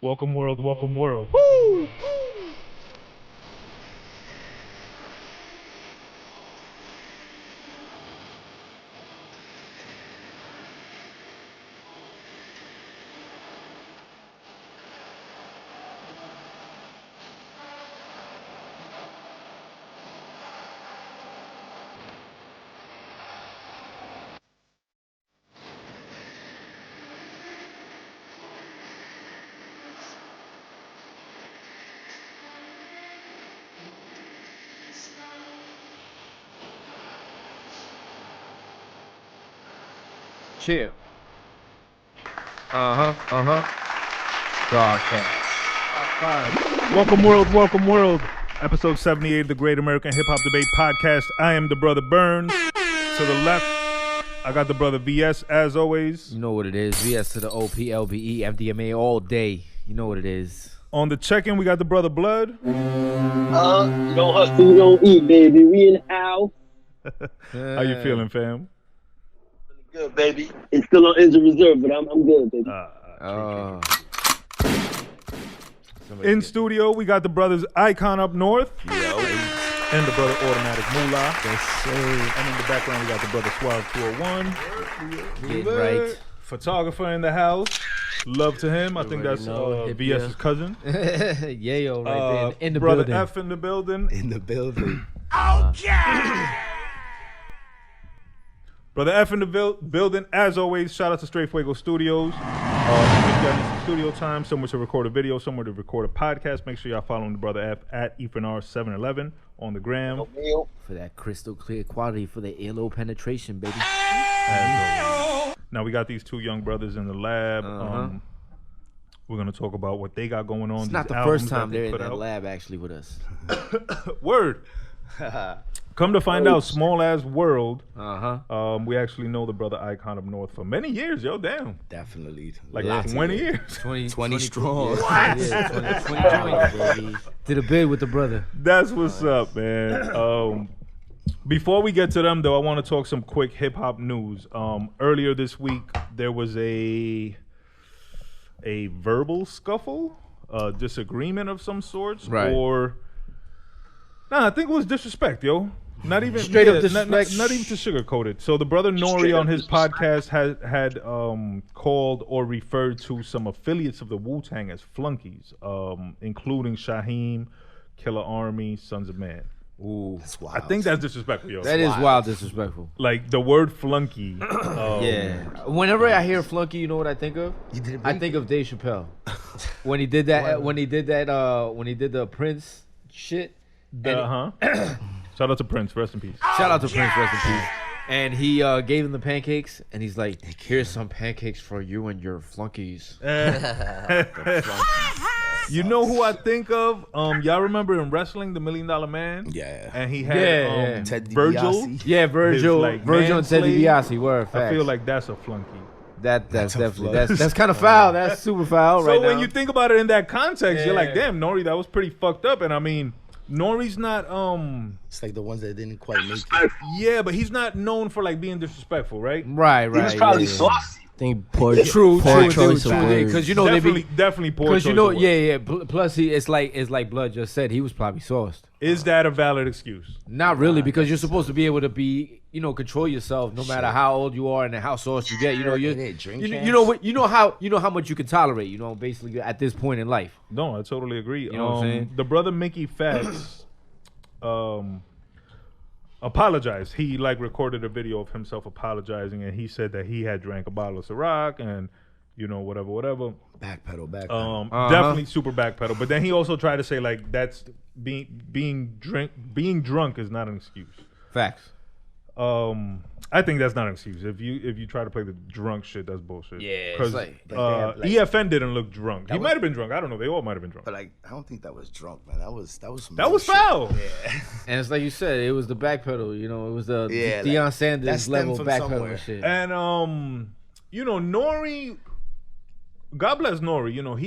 Welcome world, welcome world. Woo! Chill. Broadcast. Welcome world, welcome world. Episode 78 of the Great American Hip Hop Debate Podcast. I am the brother Burnz. To the left, I got the brother VS as always. You know what it is. VS to the OPLBE, MDMA all day. You know what it is. On the check-in, we got the brother Blood. You don't hustle, you don't eat, baby. We in the house. How you feeling, fam? Good, baby. It's still on injured reserve, but I'm good, baby. In studio, we got the brothers IconUpNorth. And the brother Automatic Mula. Yes, sir. And in the background, we got the brother Suave 201. Getting right. Photographer in the house. Love to him. I think that's VS's cousin. Yayo right there in the brother building. F in the building. In the building. Brother F in the building. As always, shout out to Straight Fuego Studios. If you got some studio time, somewhere to record a video, somewhere to record a podcast, make sure y'all following the brother F at IconUpNorth711 on the gram. For that crystal clear quality, for the earlobe penetration, baby. Now we got these two young brothers in the lab. We're gonna talk about what they got going on. It's not the first time they're in that lab actually with us. Word. Come to find out, small ass world. We actually know the brother IconUpNorth for many years. Yo, damn. Definitely. Like 20 years. 20 strong. Yeah, 20, baby. Did a bid with the brother. That's what's up, man. Before we get to them, though, I want to talk some quick hip-hop news. Earlier this week, there was a verbal scuffle, disagreement of some sorts. Right. I think it was disrespect, yo. Not even Straight up disrespect. Not even to sugarcoat it. So the brother Nori on his podcast had called or referred to some affiliates of the Wu-Tang as flunkies, including Shaheem, Killer Army, Sons of Man. Ooh, That's wild. I think that's disrespectful, yo. that is wild disrespectful. Like the word flunky. Yeah. Whenever I hear flunky, you know what I think of? I think of Dave Chappelle when he did that. When he did the Prince shit. Shout out to Prince, rest in peace. Shout out to Prince, rest in peace. And he gave him the pancakes, and he's like, "Here's some pancakes for you and your flunkies." You know who I think of? Y'all remember in wrestling, the $1 Million Man? Yeah. And he had Ted Virgil. DiBiase. Yeah, Virgil, His, like, Virgil and Ted manslave. DiBiase were facts. I feel like that's a flunky. that's a definitely flunky. that's kind of foul. That's super foul So right when now. you think about it in that context, you're like, Yeah. damn, Nori, that was pretty fucked up. And I mean, Nori's not It's like the ones that didn't quite make it. yeah, but he's not known for like being disrespectful, right? right. He was probably yeah. saucy. Think poor True choice of words. because you know they be Definitely poor because choice you know of words. yeah. Plus it's like Blood just said, he was probably sauced. Is that a valid excuse? Not really, because you're supposed to be able to be, control yourself no matter how old you are and how sauced you get. You know, you know how much you can tolerate. Basically at this point in life. No, I totally agree. You know what I'm saying? The brother Mickey Facts apologized. He recorded a video of himself apologizing, and he said that he had drank a bottle of Ciroc and whatever. Backpedal. Definitely super backpedal. But then he also tried to say that's being drunk is not an excuse. Facts. I think that's not an excuse. If you try to play the drunk shit, that's bullshit. Yeah, because it's EFN didn't look drunk. He might have been drunk. I don't know. They all might have been drunk. But I don't think that was drunk, man. That was some That was shit. foul. Yeah. And it's like you said, it was the backpedal. It was the Yeah, Deion Sanders that level stemmed from backpedal somewhere. and shit. And Nori, God bless Nori.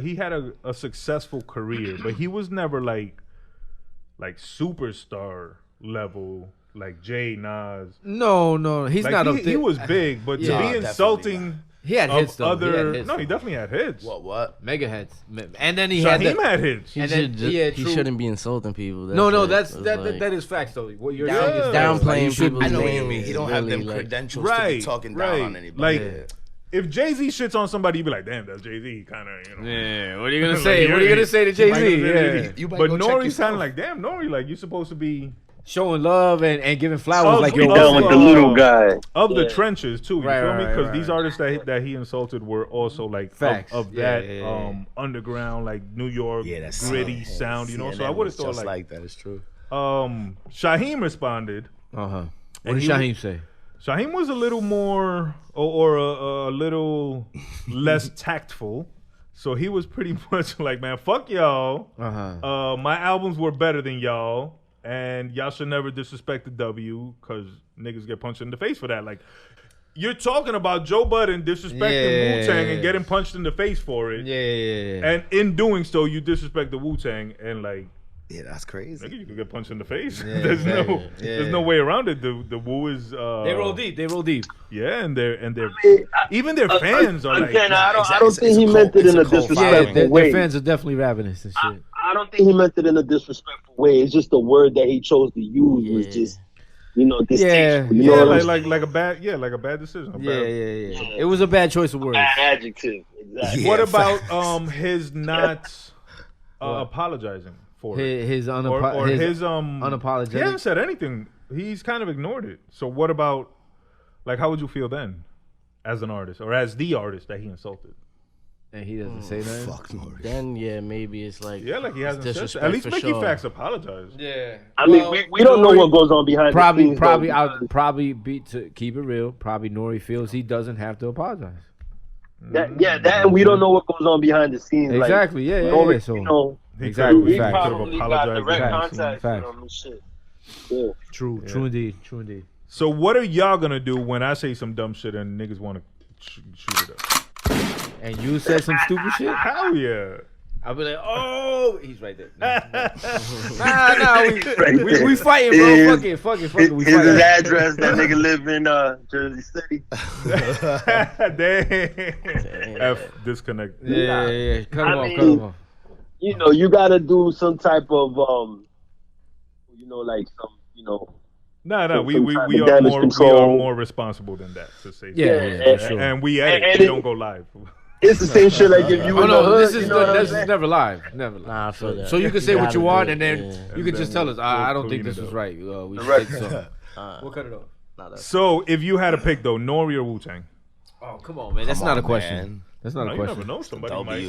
He had a successful career, but he was never like superstar level. Like Jay, Nas. No, he's not up there. He was big, but Yeah. to be Definitely insulting not. He had hits though. No, he definitely had hits. What? Mega hits. And then he Shaheem had hits. And then He shouldn't be insulting people. That is facts though. What you're saying is downplaying people. I know what you mean. He don't have them credentials to be talking down on anybody. Like, if Jay-Z shits on somebody, you'd be like, damn, that's Jay-Z. Kind of, you know. Yeah, what are you going to say? What are you going to say to Jay-Z? Yeah. But Nori's kind of like, damn, Nori, like, you're supposed to be showing love and giving flowers like you're down with the little guy. Of the trenches, too. You feel me? Because right. these artists that he insulted were also, like, of that underground, like, New York, gritty sound, you know? So I would have thought, like that is true. Shaheem responded. What did Shaheem say? Shaheem was a little more, or a little less tactful. So he was pretty much like, man, fuck y'all. My albums were better than y'all. And y'all should never disrespect the W because niggas get punched in the face for that. Like, you're talking about Joe Budden disrespecting Wu-Tang and getting punched in the face for it. And in doing so, you disrespect the Wu-Tang and, like, yeah, that's crazy. Nigga, you could get punched in the face. There's no way around it. The Wu is. They roll deep. Yeah, and even their fans are like. I don't think he meant it in a disrespectful way. Their fans are definitely ravenous and shit. I don't think he meant it in a disrespectful way. It's just the word that he chose to use was just, distasteful. You know like a bad decision. It was a bad choice of words. Bad adjective. Exactly. What about his not apologizing? For his unapologetic. He hasn't said anything. He's kind of ignored it. So what about, like, how would you feel then, as an artist or as the artist that he insulted? And he doesn't say that. Fuck no. Then maybe it's like like he hasn't said that. At least Mickey Fax apologized. Yeah. I mean, we don't know what goes on behind the scenes. Probably to keep it real. Probably Nori feels he doesn't have to apologize. And we don't know what goes on behind the scenes. Exactly. Like, so. He exactly. probably got direct contact with him and shit. Yeah. True indeed. So what are y'all gonna do when I say some dumb shit and niggas want to shoot it up? And you said some stupid shit? Hell yeah. I'll be like, oh, he's right there. Nah, we fighting, bro. Fuck it. Here's his address. That nigga live in Jersey City. Damn. F disconnect. Yeah. Cut him off. You gotta do some type of No, we are more responsible than that to say. Yeah, sure. And we don't go live. It's the same shit like if you this is never live. Nah, I feel that. So you can say what you want and then you can just tell us, I don't think this was right. We should take some. We'll cut it off. So if you had to pick though, Nori or Wu-Tang? Oh, come on, man. That's not a question. That's not a question. You never know. Somebody might.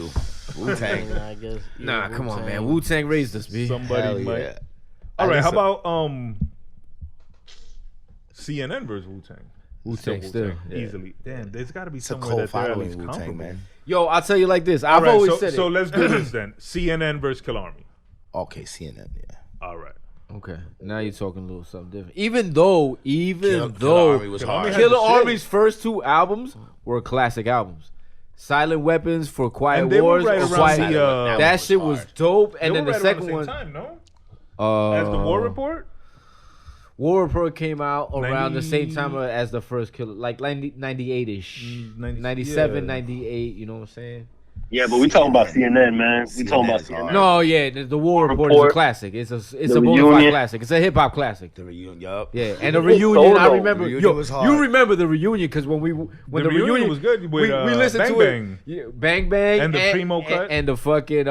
Wu-Tang. I guess. Nah, come on, man. Wu-Tang raised us, B. Somebody might. All right, how about CNN versus Wu-Tang? Wu-Tang still. Easily. Damn, there's got to be It's a somewhere cold that they're at following least Wu-Tang, comparable. man. Yo, I'll tell you like this. I've always said it. So let's do this then. CNN versus Kill Army. Okay, CNN, yeah. All right. Okay, now you're talking a little something different. Even though Kill Army was hard. Killer Army's first two albums were classic albums. Silent Weapons for Quiet And they were Wars. right around that shit was dope. And then the right second around the one, same time, no? As the War Report. War Report came out around the same time as the first Killer, like 98-ish, 97, 98. You know what I'm saying? Yeah, but we talking about CNN, man. We talking about CNN. No, yeah, the War Report is a classic. It's a bona fide classic. It's a hip hop classic. The reunion, yup. Yeah, and the reunion, I remember. Was hard. You remember the reunion because when the reunion was good. With, we listened Bang to Bang. it. Yeah, Bang Bang And the Primo cut. and the fucking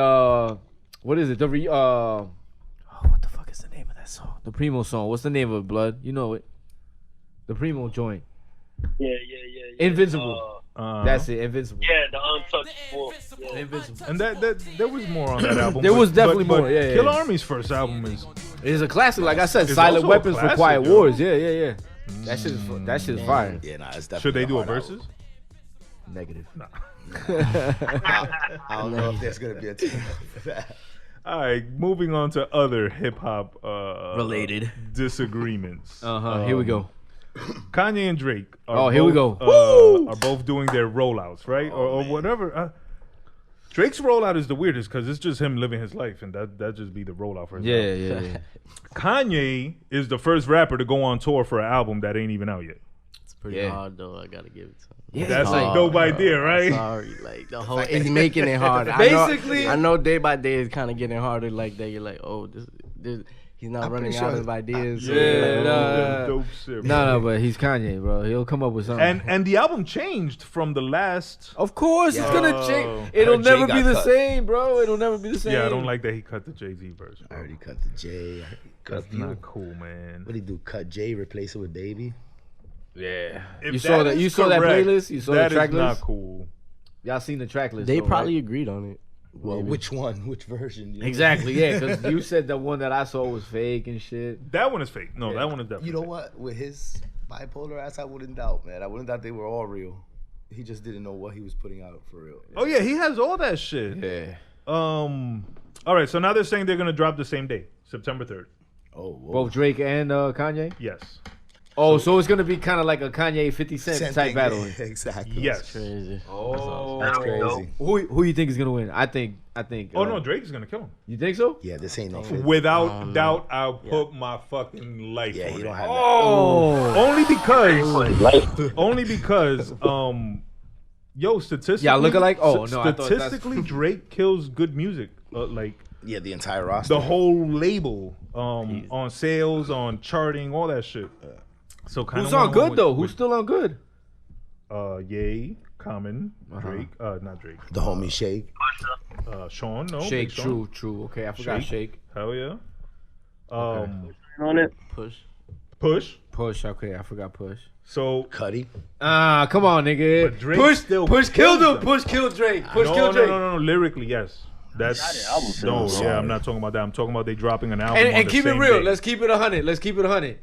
what is it? What the fuck is the name of that song? The Primo song. What's the name of it, Blood? You know it. The Primo joint. Yeah. Invincible. That's it, Invincible. Yeah, the Untouchable. Yeah. Invincible. And that there was more on that album. There was definitely more. Yeah. Kill Army's first album is a classic. Like I said, It's Silent also a Weapons for classic, Quiet yo. Wars. Yeah. That shit is fire. Yeah, nah, it's definitely Should they do a hard album. versus? Negative. I don't know if there's gonna be a team for that. All right, moving on to other hip hop Related disagreements. Here we go. Kanye and Drake. Are here we both, go. Are both doing their rollouts, right, or whatever. Drake's rollout is the weirdest because it's just him living his life, and that just be the rollout for his Yeah. Kanye is the first rapper to go on tour for an album that ain't even out yet. It's pretty hard though. I gotta give it to him. Yeah, that's a dope idea, right? Sorry, like the whole it's making it hard. Basically, I know day by day is kind of getting harder. Like that, you're like, oh, this he's not running out of ideas. No, but he's Kanye, bro. He'll come up with something. And the album changed from the last. Of course, it's gonna change. It'll never be the same, bro. It'll never be the same. Yeah, I don't like that he cut the Jay-Z verse. Bro. I already cut the J. That's not cool, man. What did he do? Cut J, replace it with Baby? Yeah. If you saw that? You saw that playlist? You saw the track list? That is not cool. Y'all seen the track list? They probably agreed on it. Well, maybe. Which one? Which version? Exactly, yeah, because you said the one that I saw was fake and shit. That one is fake. No, that one is definitely You know what? With his bipolar ass, I wouldn't doubt, man. I wouldn't doubt they were all real. He just didn't know what he was putting out for real. Oh, yeah, he has all that shit. Yeah. All right, so now they're saying they're going to drop the same day, September 3rd. Oh, whoa. Both Drake and Kanye? Yes. Oh, so it's gonna be kind of like a Kanye 50 Cent type battle. Exactly. Yes. That's crazy. Oh, that's crazy. Who you think is gonna win? I think. Oh no, Drake is gonna kill him. You think so? Yeah, this ain't no. 50. Without doubt, I'll put my fucking life. Yeah, on he don't it. have that. Only because, yo, statistically, Yeah, look alike. Oh no, statistically, Drake kills good music. Yeah, the entire roster. The whole label, on sales, on charting, all that shit. So who's on good though? Who's still on good? Ye, Common, Drake, not Drake. The homie Shake. Sean, no. Shake, Sean. true. Okay, I forgot Shake. Hell yeah. On it. Push. Okay, I forgot Push. So Cuddy. Come on, nigga. But Drake Push still killed him. them. Push killed Drake. No. Lyrically, yes. That's no. Yeah, I'm not talking about that. I'm talking about they dropping an album. And keep it real. Day. Let's keep it 100.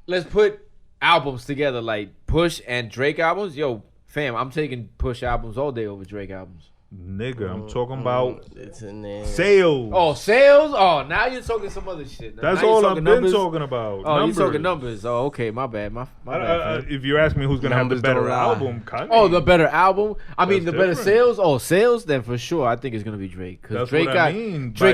Let's put albums together like Push and Drake albums. Yo, fam, I'm taking Push albums all day over Drake albums. Nigga, I'm talking about it's in there. sales. Oh, sales? Oh, now you're talking some other shit. That's all I've been talking about. Oh, you're talking numbers. Oh, okay, my bad. My bad. If you ask me who's gonna have the better album, Kanye. Oh, the better album. I mean, That's the better different. sales. Oh, sales. Then for sure, I think it's gonna be Drake because Drake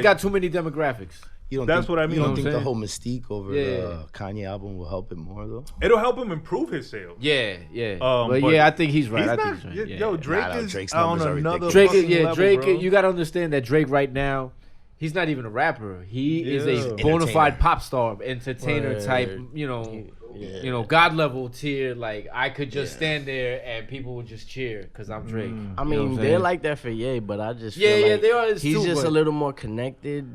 got too many demographics. That's what I mean. You don't know think what the I'm whole mystique over the Kanye album will help it more though? It'll help him improve his sales. Yeah. But yeah, I think he's right. He's I think not, he's right. Yeah. Yo, Drake is Drake's on numbers are another ridiculous. Drake, fucking level, Drake. bro. You gotta understand that Drake right now, he's not even a rapper. He is a bona fide pop star, entertainer type. You know, God level tier. Like I could just stand there and people would just cheer because I'm Drake. I mean, they're like that for Ye, but I just feel like they are. he's just a little more connected.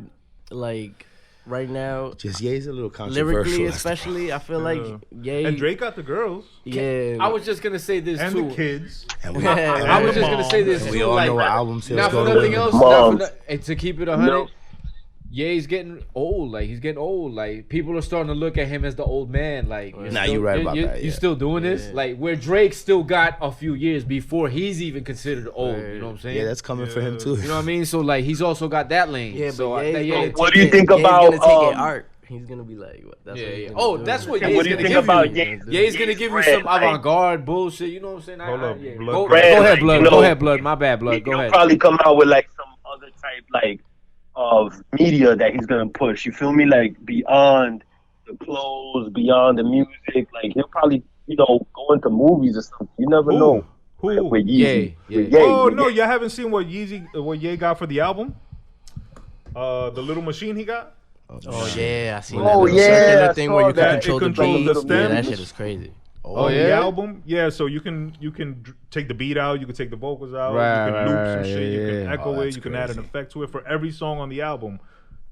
Like right now, Just Ye's a little controversial. lyrically, especially, I feel like Ye. And Drake got the girls Yeah, I was just gonna say this and too. the kids. And I was just gonna say this and too. we all like, know album sales not go for to nothing women. else. Moms. And to keep it 100, Ye's getting old. Like he's getting old. Like people are starting to look at him as the old man. Like You're right about that. You still doing this? Like where Drake still got a few years before he's even considered old. You know what I'm saying? Yeah, that's coming for him too. You know what I mean? So like he's also got that lane. Yeah, so but what do you think about Ye's gonna take it art. He's gonna be like, what? That's what he's gonna Oh, do. that's what And Ye's what do you gonna think give about you. Ye? Ye's gonna give you some avant-garde bullshit. You know what I'm saying? Hold up, yeah. Blood. Go Brand, ahead, like, Blood. you know, Go ahead, Blood. My bad, Blood. Go He'll ahead. probably come out with like some other type like of media that he's gonna push. You feel me? Like beyond the clothes, beyond the music. Like he'll probably go into movies or something. You never know. Who? With Yeezy. Yeah. With Ye. Oh no, y'all haven't seen what Ye got for the album? The little machine he got. Oh yeah, I seen Oh, that. yeah, Circular I thing saw where you that. can It control the controls beat. the Yeah, that stems. shit is crazy. Oh, yeah? the album, yeah. So you can take the beat out, you can take the vocals out, Right, you can right, loop right, some shit, you can yeah. echo it, that's you can add an crazy. effect to it. For every song on the album,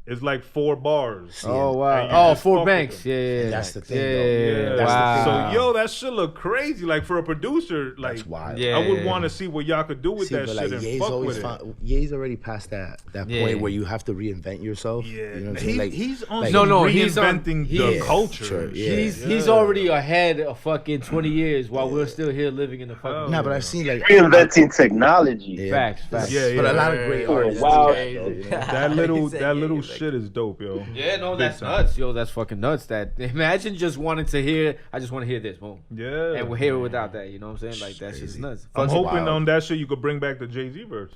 it's like 4 bars. Oh And wow. you Oh, just 4 fuck banks. with them. Yeah. That's the thing, Yeah. though. Yeah. That's the thing. Wow. So yo, that shit look crazy. Like for a producer, like That's wild. Yeah. I would want to see what y'all could do with See, that but shit like and Ye's fuck always with it. Ye's already past that Yeah. point where you have to reinvent yourself. Yeah, You know what I'm saying? Like, he's on like- some No, he's on- reinventing he the is. culture. Sure, yeah. He's already ahead of fucking 20 years while we're still here living in the fucking. Nah, but I've seen like Reinventing technology. Yeah. Facts. Yeah, But yeah. a lot of great Oh, artists. wow. That little shit is dope, yo. Yeah, no, Big that's time. nuts, yo. That's fucking nuts. That imagine just wanting to hear. I just want to hear this, boom, Yeah. and we'll hear it without that. You know what I'm saying? Like that's just nuts. I'm Fuck hoping wild. on that shit you could bring back the Jay-Z verse.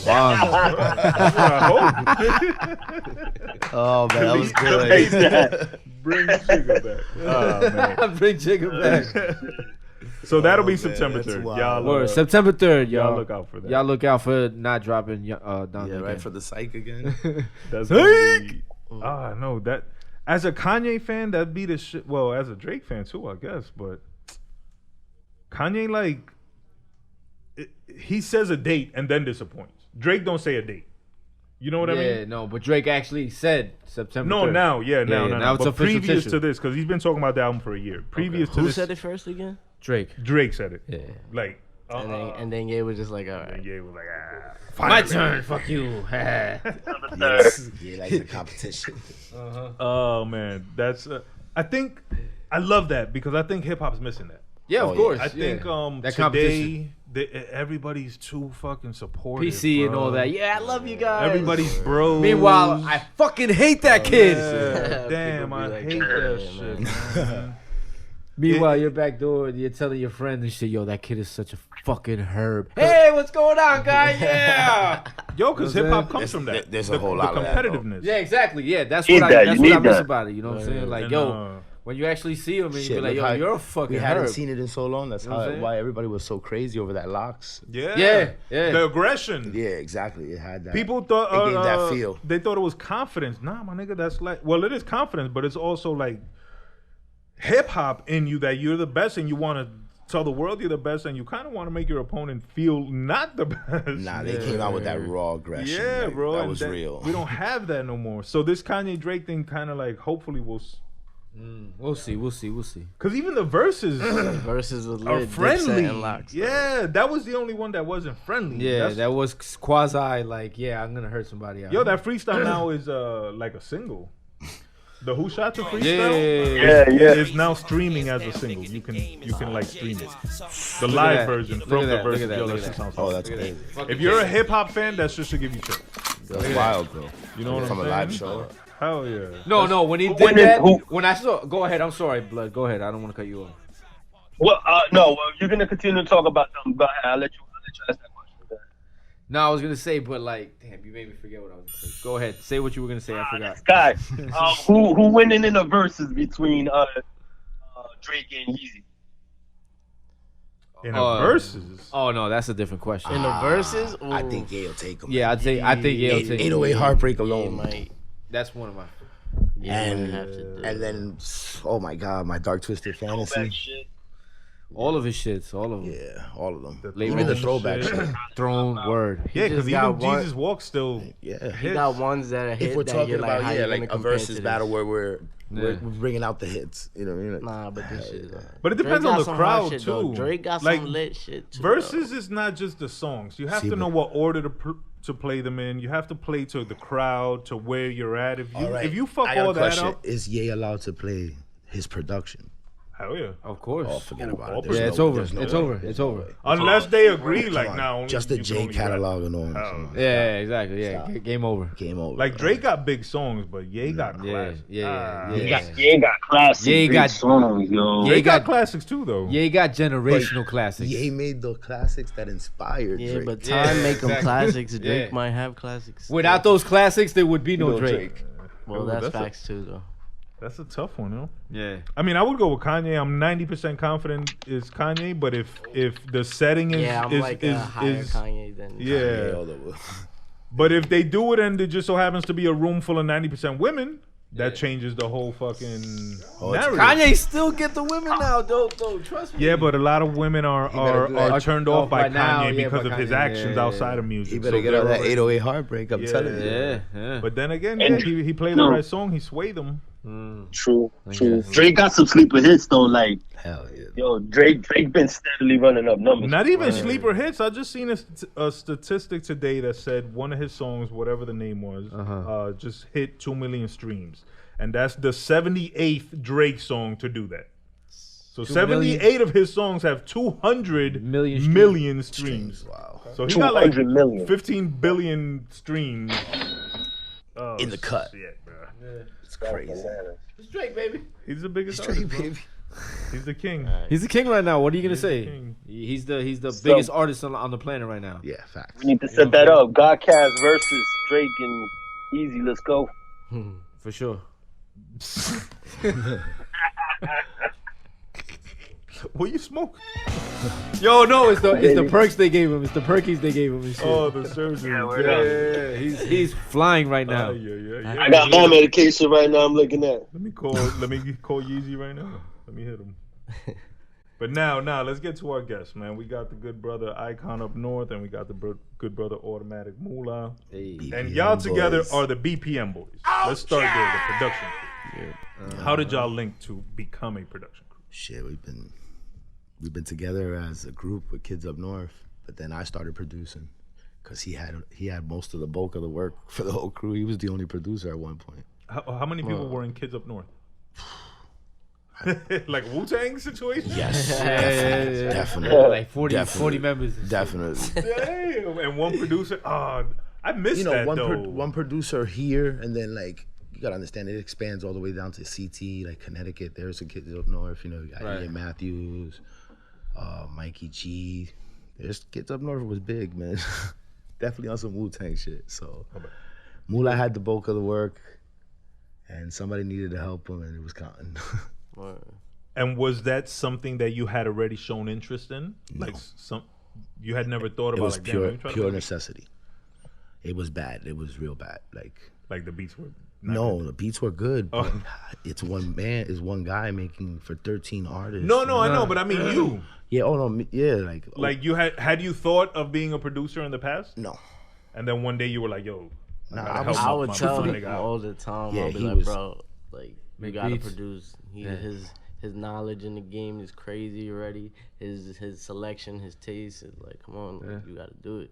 Wow. That's what I hope. Oh man, that was Like good. that. Bring Jigga back. Oh, man. Bring Jigga back. So that'll be man, September that's 3rd. wild. Y'all, September 3rd, y'all. y'all look out for that. Y'all look out for not dropping down Yeah, again. right, for the psych again. That's Psych! No, that as a Kanye fan, that'd be the shit. Well, as a Drake fan too, I guess. But Kanye, like, he says a date and then disappoints. Drake don't say a date. You know what I mean? Yeah, no, but Drake actually said September. No, 3rd. now, Now now. it's But official previous tissue. to this, because he's been talking about the album for a year. Previous to Who this, said it first again? Drake. Drake said it. Yeah. Like, And then Ye was just like, all and right. Ye was like, My finally. turn. Fuck you. Yeah, like the competition. Oh man, that's. I think I love that because I think hip hop's missing that. Yeah, of course. I think that today everybody's too fucking supportive. PC and bro. all that. Yeah, I love you guys. Everybody's bros. Meanwhile, I fucking hate that kid. Yeah, damn, People be I like hate that, that shit, man. Meanwhile, you're back door and you're telling your friends and shit, yo, that kid is such a fucking herb. Hey, what's going on, guy? Yeah. Yo, because You know hip what I'm hop comes from that. there's a whole lot the of that, though. competitiveness. Yeah, exactly. Yeah, that's Need what that, I you need miss that. about it. You know what I'm saying? Like, And, yo, when you actually see him and you Shit, be like, look yo, how- you're a fucking We hadn't herb. seen it in so long. That's You know what I'm saying? why everybody was so crazy over that locks. Yeah. Yeah. The aggression. Yeah, exactly. It had that. People thought it gave that feel. They thought it was confidence. Nah, my nigga, that's like, well, it is confidence, but it's also like hip hop in you that you're the best and you want to tell the world you're the best and you kind of want to make your opponent feel not the best. Nah, they came out with that raw aggression. Yeah, like, bro. That and was real. We don't have that no more. So this Kanye Drake thing kind of like hopefully will. We'll see. Because even the verses Versus was are lit, friendly. Dipset and Locks. Yeah, that was the only one that wasn't friendly. Yeah, That's- that was quasi like, yeah, I'm gonna hurt somebody out. Yo, that freestyle now is like a single. The Who Shot to freestyle Yeah. is now streaming as a single. You can like stream it. The Look live at that. version Look from at the that. Look version. at that. Yo, Look that at shit sounds Oh, hard. that's crazy. If you're a hip hop fan, that shit should give you shit. That's wild, bro. You know what From I'm a saying? live show. Hell yeah. No, when he Who- did that, who- when I saw, go ahead, I'm sorry, Blood, go ahead, I don't want to cut you off. Well, no. Well, you're gonna continue to talk about them. Go ahead. I'll let you ask that question. Go ahead. No, I was gonna say, but like, damn, you made me forget what I was gonna say. Go ahead, say what you were gonna say. I forgot. This guy, who winning in the verses between Drake and Yeezy? In the verses. Oh no, that's a different question. In the verses, I think Ye will take him. Yeah, I think Yale take. 808 Heartbreak Ye alone. might. That's one of my. Ye And, might have to do it. and then, oh my God, my Dark Twisted Fantasy. Shit. All of his shits, all of them. Yeah, all of them. Late Even the Rose throwback shit. shit. Throne word. Yeah, because just even got one- Jesus Walk still. Yeah. He got ones that are hit If we're that talking you're like, about, how you like gonna a compare versus to battle this? where we're Yeah. bringing out the hits. You know what I mean? Like, Nah, but this shit. But it Drake depends got on the some hard crowd shit, though. too. Drake got Like, some lit shit too. Verses is not just the songs. You have See, to know but- what order to play them in. You have to play to the crowd, to where you're at. If you all right. if you fuck I got a all that question. up, Is Ye allowed to play his production? hell yeah. Of course. Oh, forget about all it. There's yeah, no- it's over. there's no It's way. over. There's It's no over. way. Unless they agree, Come like on. now, Just the you can J only rap. catalog alone. Oh. Yeah, exactly. Yeah, game over. Game over. Like bro. Drake got big songs, but Ye got Yeah, classics. yeah. Ye got classic. Ye big got- songs, yo. Ye Drake got got- classics too, though. Yeah, he got generational classics. Ye made the classics that inspired Yeah, Drake. but Yeah, time make them exactly. classics. Drake Yeah. might have classics. Without those classics, there would be no You know, Drake. well, Ooh, that's that's a- facts too, though. That's a tough one, yo. Yeah. I mean, I would go with Kanye. I'm 90% confident is Kanye, but if the setting is Yeah, I'm is, like is, a higher is Kanye than yeah. Kanye all the way. But if they do it and it just so happens to be a room full of 90% women, that changes the whole fucking narrative. Kanye still get the women now, though. Trust me. Yeah, but a lot of women are better do are that. turned off by Right now, Kanye yeah, because by of his Kanye, actions yeah, outside yeah. of music. He better So get on they're that already- 808 Heartbreak. I'm Yeah. telling you. Yeah. But then again, And- yeah, he played the right song. He swayed them. True. Yeah. Drake got some sleeper hits though. Like, Hell yeah. yo, Drake been steadily running up numbers. Not even sleeper hits. I just seen a statistic today that said one of his songs, whatever the name was, just hit 2 million streams, and that's the 78th Drake song to do that. So 78 of his songs have 200 million streams. Wow. So he got like 200 million. 15 billion streams. Oh, In the cut. shit, bro. It's crazy. It's Drake, baby. He's the biggest Straight, artist, bro. baby. He's the king. He's the king right now. What are you gonna He's the say? king. He's the So- biggest artist on the planet right now. Yeah, facts. We need to set that up. Godcast versus Drake and Easy. Let's go. For sure. What you smoke? Yo, no, it's the perks they gave him. It's the perkies they gave him and shit. Oh, the surgery. Yeah, he's flying right now. Yeah. I got my medication right now. I'm looking at. Let me call Yeezy right now. Let me hit him. But now, let's get to our guests, man. We got the good brother IconUpNorth, and we got the good brother Automatic Mula. Hey, And y'all boys. together are the BPM boys. Let's start there, the production crew. Yeah. How did y'all link to become a production crew? Shit, we've been together as a group with Kids Up North, but then I started producing because he had most of the bulk of the work for the whole crew. He was the only producer at one point. How many people were in Kids Up North? Like Wu-Tang situation? Yes, Yeah. definitely. Like 40 members. Definitely. Damn. And one producer. I missed that though. One producer here, and then like you gotta understand it expands all the way down to CT, like Connecticut. There's a Kids Up North. You know, you got Ian Matthews, Mikey G. There's Kids Up North was big, man. Definitely on some Wu-Tang shit. So Mula had the bulk of the work, and somebody needed to help him, and it was Cotton. And was that something that you had already shown interest in? No. Like you had never thought about It was like, damn, let me try to pure make it. necessity. It was bad. It was real bad. Like the beats were The beats were good, but it's one guy making for 13 artists. No, I know, but I mean you. Yeah, Like you had you thought of being a producer in the past? No. And then one day you were like, yo, Nah, I would my tell nigga him out. all the time. Yeah, I'll be he like, was- bro, like you Make gotta beats. produce. His knowledge in the game is crazy already. His selection, his taste is like, come on, like, you gotta do it.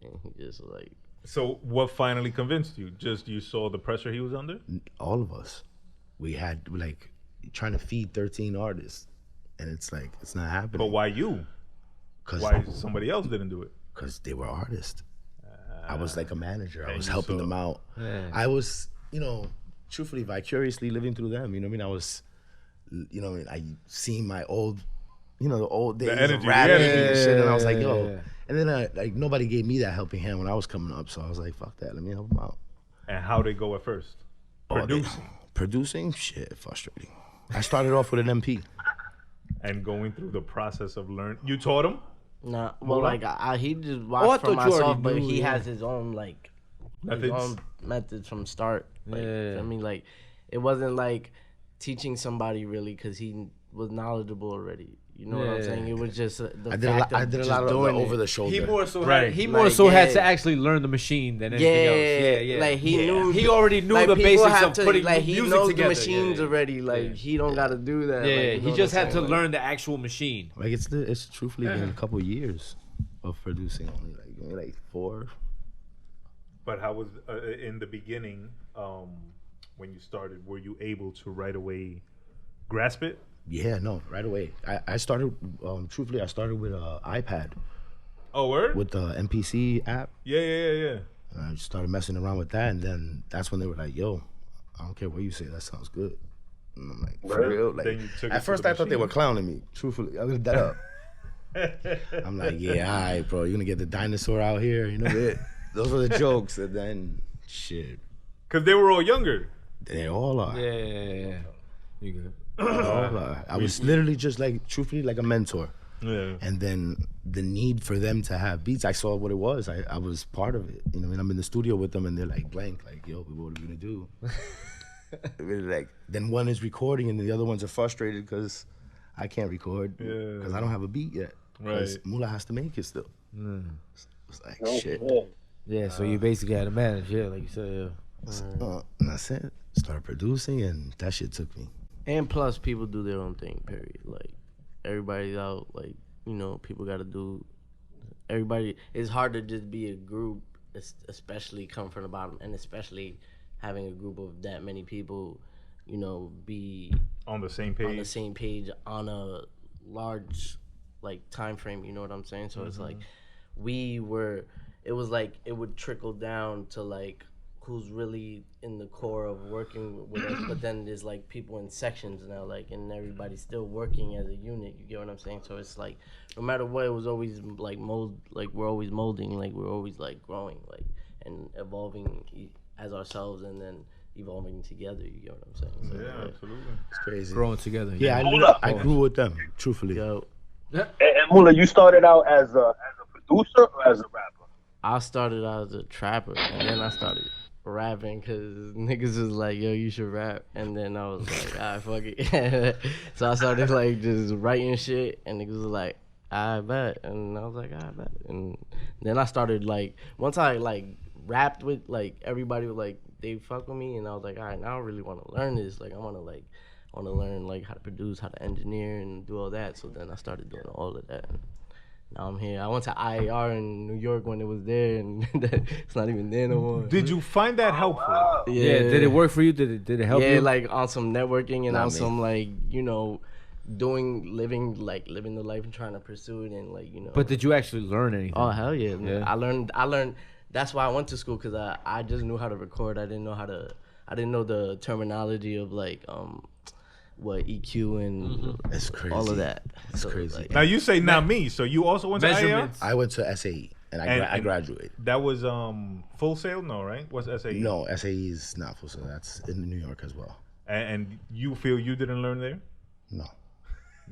And he just like, So what finally convinced you? Just you saw the pressure he was under? all of us, we had like trying to feed 13 artists, and it's like it's not happening. But why you? Cause, Why somebody else didn't do it? Because they were artists. I was like a manager. I and was you helping saw- them out. Yeah. I was, truthfully, vicariously living through them. You know what I mean? I was, I seen my old, the old days energy, of rapping the energy. and shit, and I was like, yo. Yeah. And then nobody gave me that helping hand when I was coming up, so I was like, fuck that, let me help them out. And how they go at first? Producing Producing, shit, frustrating. I started off with an MP. and going through the process of learn. You taught him? nah. Well, Mula? like he just I watched for thought you already myself, but knew, he yeah. has his own like Methods? his own methods from start. Like, Yeah. I mean, like it wasn't like teaching somebody really because he was knowledgeable already. You know what I'm Yeah. saying? It was just the I did fact a of lot just of doing over it. the shoulder. He more so Right. had, he Like, more so had yeah. to actually learn the machine than anything else. Yeah. Like he knew. He already knew like, the people basics have of to, putting like he music knows together. the machines Yeah. already. Like he don't got to do that. Yeah, like, you he know just what I'm had to saying? learn the actual machine. Like it's truthfully been a couple years of producing, only like 4. But how was in the beginning when you started? Were you able to right away grasp it? Yeah, no, right away. I started, truthfully, I started with an iPad Oh, word? with the MPC app. Yeah. And I started messing around with that, and then that's when they were like, "Yo, I don't care what you say, that sounds good." And I'm like, "For real?" Like, Then you took it at to first the I thought they were machine. clowning me. Truthfully, I was that up. I'm like, "Yeah, all right, bro, you're gonna get the dinosaur out here, it. Those were the jokes." And then, shit, Because they were all younger. they all are. Yeah. You good? They all are. I was literally just like, truthfully, like a mentor. Yeah. And then the need for them to have beats, I saw what it was. I was part of it. I'm in the studio with them, and they're like blank, like, "Yo, what are we gonna do?" Really, like, then one is recording, and the other ones are frustrated because I can't record because I don't have a beat yet. Because Right. Mula has to make it still. It's like shit. Yeah, so you basically had to manage, like you said. And that's it. Started producing, and that shit took me. And plus, people do their own thing. Period. Like everybody's out. Like people got to do. Everybody. It's hard to just be a group, especially come from the bottom, and especially having a group of that many people. Be On the same page. on the same page on a large time frame. You know what I'm saying? So it's like it was like it would trickle down to like who's really in the core of working with us, but then there's like people in sections now, and everybody's still working as a unit. You get what I'm saying? So it's like no matter what, it was always like we're always molding, we're always growing, and evolving as ourselves, and then evolving together. You get what I'm saying? So, Yeah, absolutely. It's crazy. Growing together. Yeah, I grew with them, truthfully. Yo, And Mula, you started out as a producer or as a rapper? I started out as a trapper, and then I started rapping because niggas was like, yo, you should rap. And then I was like, alright, fuck it. So I started like just writing shit, and niggas was like, I bet. And I was like, I bet. And then I started like, once I like rapped with like everybody was like, they fuck with me, and I was like, all right, now I really want to learn this. Like I want to learn like how to produce, how to engineer, and do all that. So then I started doing all of that. Now I'm here. I went to IAR in New York when it was there, and it's not even there no more. Did you find that helpful? Yeah. Did it work for you? Did it help you? Yeah, like on some networking and on some like, you know, living the life and trying to pursue it and like, you know. But did you actually learn anything? Oh hell yeah. I learned. That's why I went to school, because I just knew how to record. I didn't know the terminology of like what EQ and That's crazy. all of that. That's crazy. Like, Now you say not me, so you also went to IAR? Measurements. I went to SAE and I graduated. That was Full Sail? No, right? What's SAE? No, SAE is not full, so that's in New York as well. And you feel you didn't learn there? No,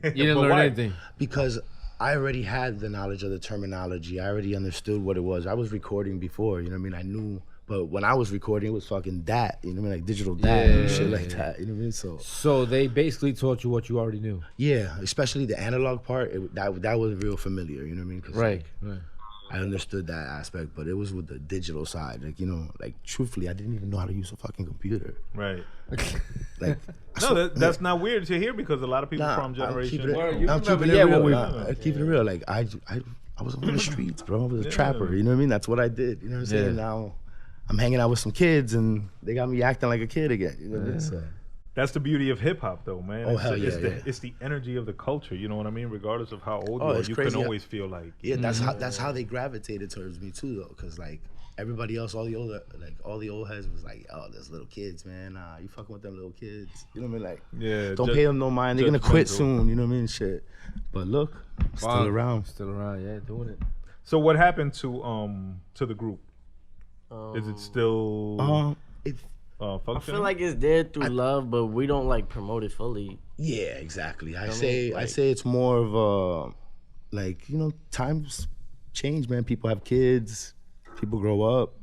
You didn't But learn why? anything. because I already had the knowledge of the terminology. I already understood what it was. I was recording before, you know what I mean? I knew, but when I was recording, it was fucking DAT, you know what I mean? Like digital DAT and shit like that, you know what I mean? So they basically taught you what you already knew. Yeah, especially the analog part, that was real familiar, you know what I mean? 'Cause, like, Right. I understood that aspect, but it was with the digital side. Like, you know, like truthfully, I didn't even know how to use a fucking computer. Right. Like, No, that's not weird to hear, because a lot of people from generation. I'm keeping it real. I'm keeping it real. Like I was on the streets, bro. I was a trapper. You know what I mean? That's what I did. You know what I'm saying? Yeah. Now I'm hanging out with some kids, and they got me acting like a kid again. You know what I mean? So, That's the beauty of hip hop, though, man. Oh, hell yeah, It's the energy of the culture. You know what I mean? Regardless of how old you are, it's you crazy. can always feel like. yeah, that's how they gravitated towards me too, though. Cause like everybody else, all the old heads was like, oh, there's little kids, man. Nah, you fucking with them little kids. You know what I mean? Like, Yeah. don't pay them no mind. They're gonna quit judgmental. soon. You know what I mean? Shit. But look, still around. Still around, yeah, doing it. So what happened to the group? Is it still I functioning? feel like it's there through love, but we don't like promote it fully. Yeah, exactly. I I say mean, I like- say it's more of a like, you know, times change, man. People have kids, people grow up.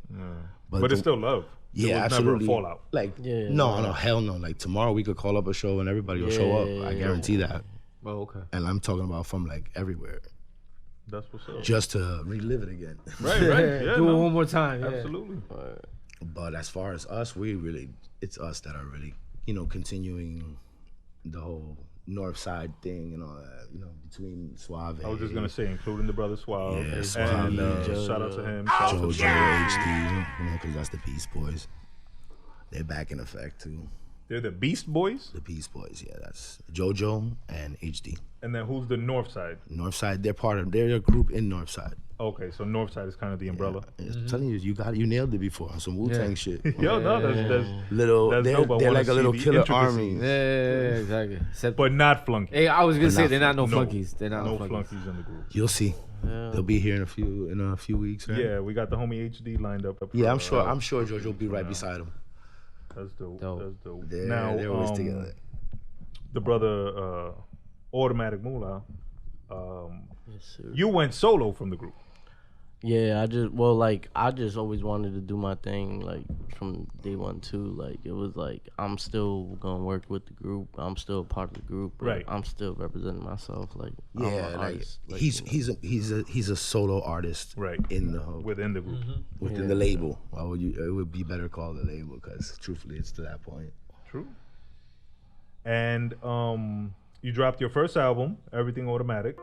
but it's still love. yeah, There was absolutely. never a fallout. Like Yeah. no, hell no. Like tomorrow we could call up a show and everybody will show up. I guarantee that. Oh, okay. And I'm talking about from like everywhere, That's what's up. just to relive it again. Right. Yeah, Do it no, one more time. Yeah. absolutely. But as far as us, it's us that are really, you know, continuing the whole North Side thing and all that, you know, between Suave. I was just gonna say, including the brother Suave. Yeah, and Suave, shout out to him. Shout out to JoJo, HD, you know, because that's the Beast Boys. They're back in effect too. They're the Beast Boys. The Beast Boys, yeah, that's JoJo and HD. And then who's the North Side? Northside, they're a group in Northside. Okay, so North Side is kind of the umbrella. I'm telling you, you nailed it before on some Wu-Tang shit. Yo, no, that's Little, That's they're, dope. I they're wanna like a see little the killer intricacies. army. Yeah, exactly. Except, but not flunky. hey, I was gonna say they're not no No. flunkies. They're not No no flunkies. flunkies in the group. You'll see. They'll be here in a few weeks. Right? Yeah, we got the homie HD lined up. Yeah, I'm sure JoJo will be right beside him. That's dope. Dope. That's dope. They're always together. The brother Automatic Mula, Yes, sir. you went solo from the group. Yeah, I just always wanted to do my thing, like from day one too. Like it was like I'm still gonna work with the group. I'm still part of the group. But Right. I'm still representing myself. Like I'm Yeah, an like artist, like, he's a solo artist. Right. In the Within the group. within the label. Why would you? It would be better called a label because truthfully, it's to that point. True. And you dropped your first album, Everything Automatic,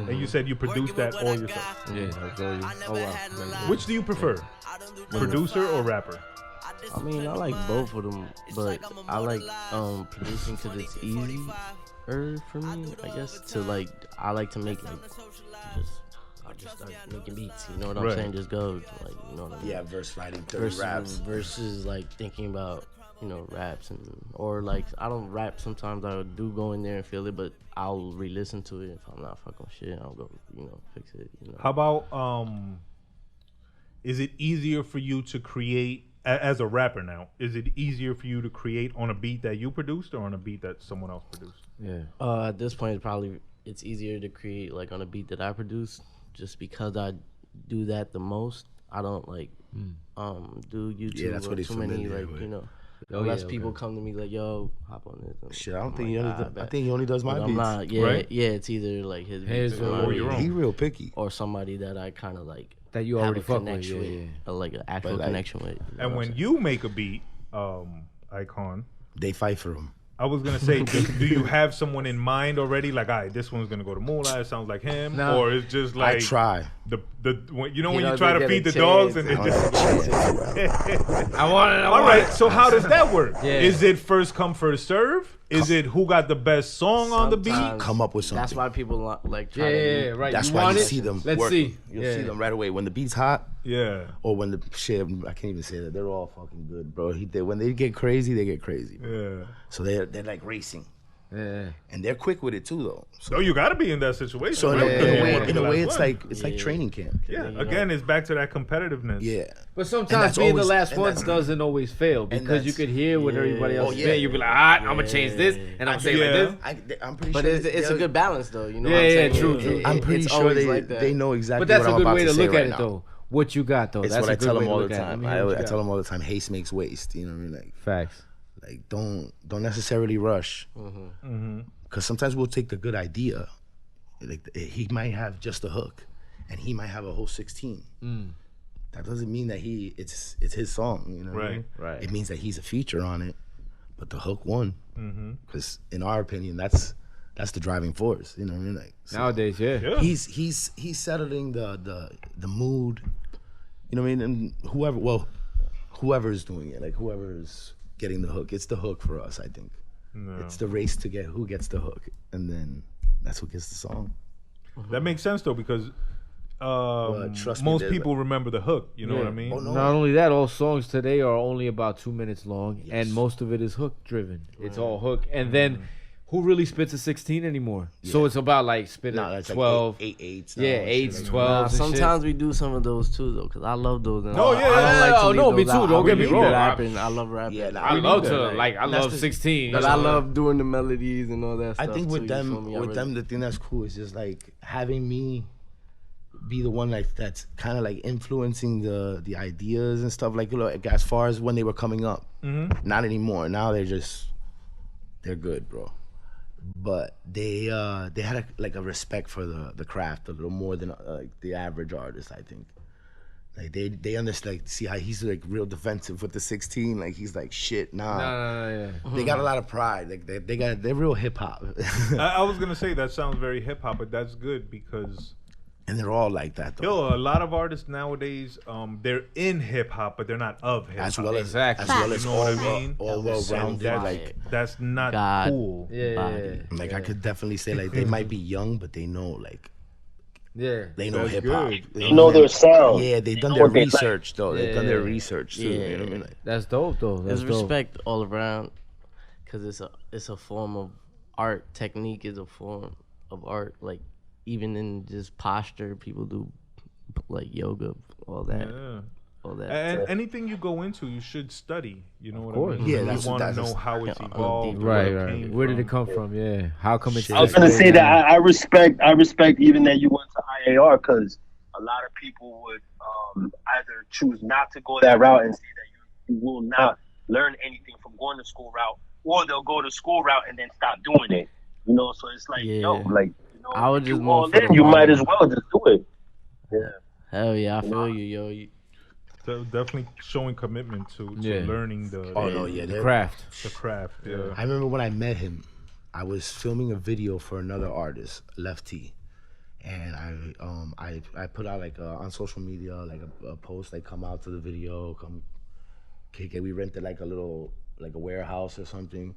and you said you produced that all yourself. Yeah, that was all you. Oh wow. Which do you prefer, producer or rapper? I mean, I like both of them, but I like producing because it's easier for me, I guess. To like, I like to make like I just start making beats. You know what I'm Right. saying? Just go, like, you know what I mean? Yeah, verse writing, 30 raps. Versus like thinking about, you know, raps or like I don't rap sometimes. I do go in there and feel it, but I'll re-listen to it. If I'm not fucking with shit, I'll go, you know, fix it. You know. How about is it easier for you to create as a rapper now, is it easier for you to create on a beat that you produced or on a beat that someone else produced? Yeah. At this point, it's easier to create like on a beat that I produce, just because I do that the most. I don't like do YouTube that's or what he's too many familiar like with. you know. Oh, Unless yeah, people come to me like, "Yo, hop on this." And Shit, I don't I'm think he like, only. "Ah, I bet." think he only does my But beats. I'm not. Yeah, right? yeah. It's either like his His beats or your own. He real picky. or somebody that I kind of like That you have already a fuck with. connection Yeah, yeah. like an actual like- connection with. You know And what I'm when saying? you make a beat, Icon, They fight for him. I was gonna say, do you have someone in mind already? Like, all right, this one's gonna go to Moola. It sounds like him, No. or it's just like I try. when you He try to doesn't feed get the a dogs chance. and it I don't just. have a chance. I want it. All right, so how does that work? Yeah. Is it first come first serve? Is it who got the best song on the beat? Sometimes Come up with something. That's why people like try Yeah, to. right. That's you why want you it? see them. Let's working. see. You'll Yeah. see them right away when the beat's hot, Yeah, or when the shit. I can't even say that. They're all fucking good, bro. When they get crazy, they get crazy. Bro. yeah. So they're like racing, Yeah. and they're quick with it too, though. So you got to be in that situation. So right? in Because you a way, wanna be in the a way, last it's one. like training camp. Yeah, again, it's back to that competitiveness. Yeah. But And sometimes that's being the always- last and one that's- doesn't always fail because you that's- could hear what everybody else Oh, is yeah. saying. You be like, I'm gonna change this and I'm saying Yeah. like this. I'm pretty But sure. it's a good balance though. You know. Yeah, what I'm yeah, saying? true. I'm pretty it's sure always like that. they know exactly. But that's what a I'm good about way to say look right at it now. though. What you got though. It's That's what a I good tell way them to all the look at it. time. Let me hear what I you tell got. them all the time. Haste makes waste. You know what I mean? Like Facts. don't necessarily rush. Because sometimes we'll take the good idea. Like he might have just a hook, and he might have a whole 16. That doesn't mean that it's his song. You know what I Right, mean? right. It means that he's a feature on it, but the hook won. Because in our opinion, that's the driving force. You know what I mean? Like so Nowadays, yeah. Yeah. he's settling the mood. You know what I mean? And whoever's doing it, like whoever's getting the hook, it's the hook for us. I think it's the race to get who gets the hook, and then that's who gets the song. That makes sense though because trust me, most there's people remember the hook. You know what I mean? Oh, no. Not only that, all songs today are only about 2 minutes long, and most of it is hook driven. It's all hook, and then who really spits a 16 anymore? So it's about like spitting No, that's 12. like eight eights. Yeah, now, eights, shit like 12s. and Sometimes we do some of those too though, cause I love those. And Oh, I yeah, don't yeah, like yeah. to leave No, me those too. out. Don't I get me really wrong. like rapping. I love rapping. Yeah, nah, I we love need to that. like. I That's love the- 16. But I love doing the melodies and all that I stuff. think with too, you feel them, me? I with really- them, the thing that's cool is just like having me be the one like that's kind of like influencing the ideas and stuff. Like, you know, like as far as when they were coming up, not anymore. Now they're good, bro. But they had a respect for the craft a little more than like the average artist. I think. Like they understand. Like, see how he's like real defensive with the 16. Like he's like shit. Nah. Yeah. They got a lot of pride. Like they're real hip hop. I was gonna say that sounds very hip hop, but that's good because And they're all like that though. yo, a lot of artists nowadays, they're in hip hop, but they're not of hip hop. As well as Exactly. as well You as know what I all, mean? all well rounded. That's, Like that's not God. cool. Yeah. Body. like I could definitely say like they might be young, but they know like Yeah. they know That's hip hop. good. You know their sound. Yeah, they've done know their what they like. research though. They've done their Yeah. research too. You know what I mean? Like, That's dope though. That's There's dope. respect all around, cause it's a form of art. Technique is a form of art. Like even in just posture, people do like yoga, all that, Yeah. all that. And anything you go into, you should study. You know what course. I mean? Yeah, you that's- want to that's- know how it's yeah, evolved, Right, where it right. came Where did from. it come from? Yeah. How come it's? I was gonna say that I respect even that you went to IAR because a lot of people would either choose not to go that route and say that you will not learn anything from going the school route, or they'll go the school route and then stop doing it. You know, so it's like Yeah. yo, like you know, I would if just you more all for in, the you might money. as well just do it. Yeah. Hell yeah, I feel you, yo. So definitely showing commitment to Yeah. learning the oh no, yeah, they're Craft. the craft. Yeah. I remember when I met him, I was filming a video for another artist, Lefty, and I put out like on social media like a post like come out to the video, come kick it. We rented like a warehouse or something,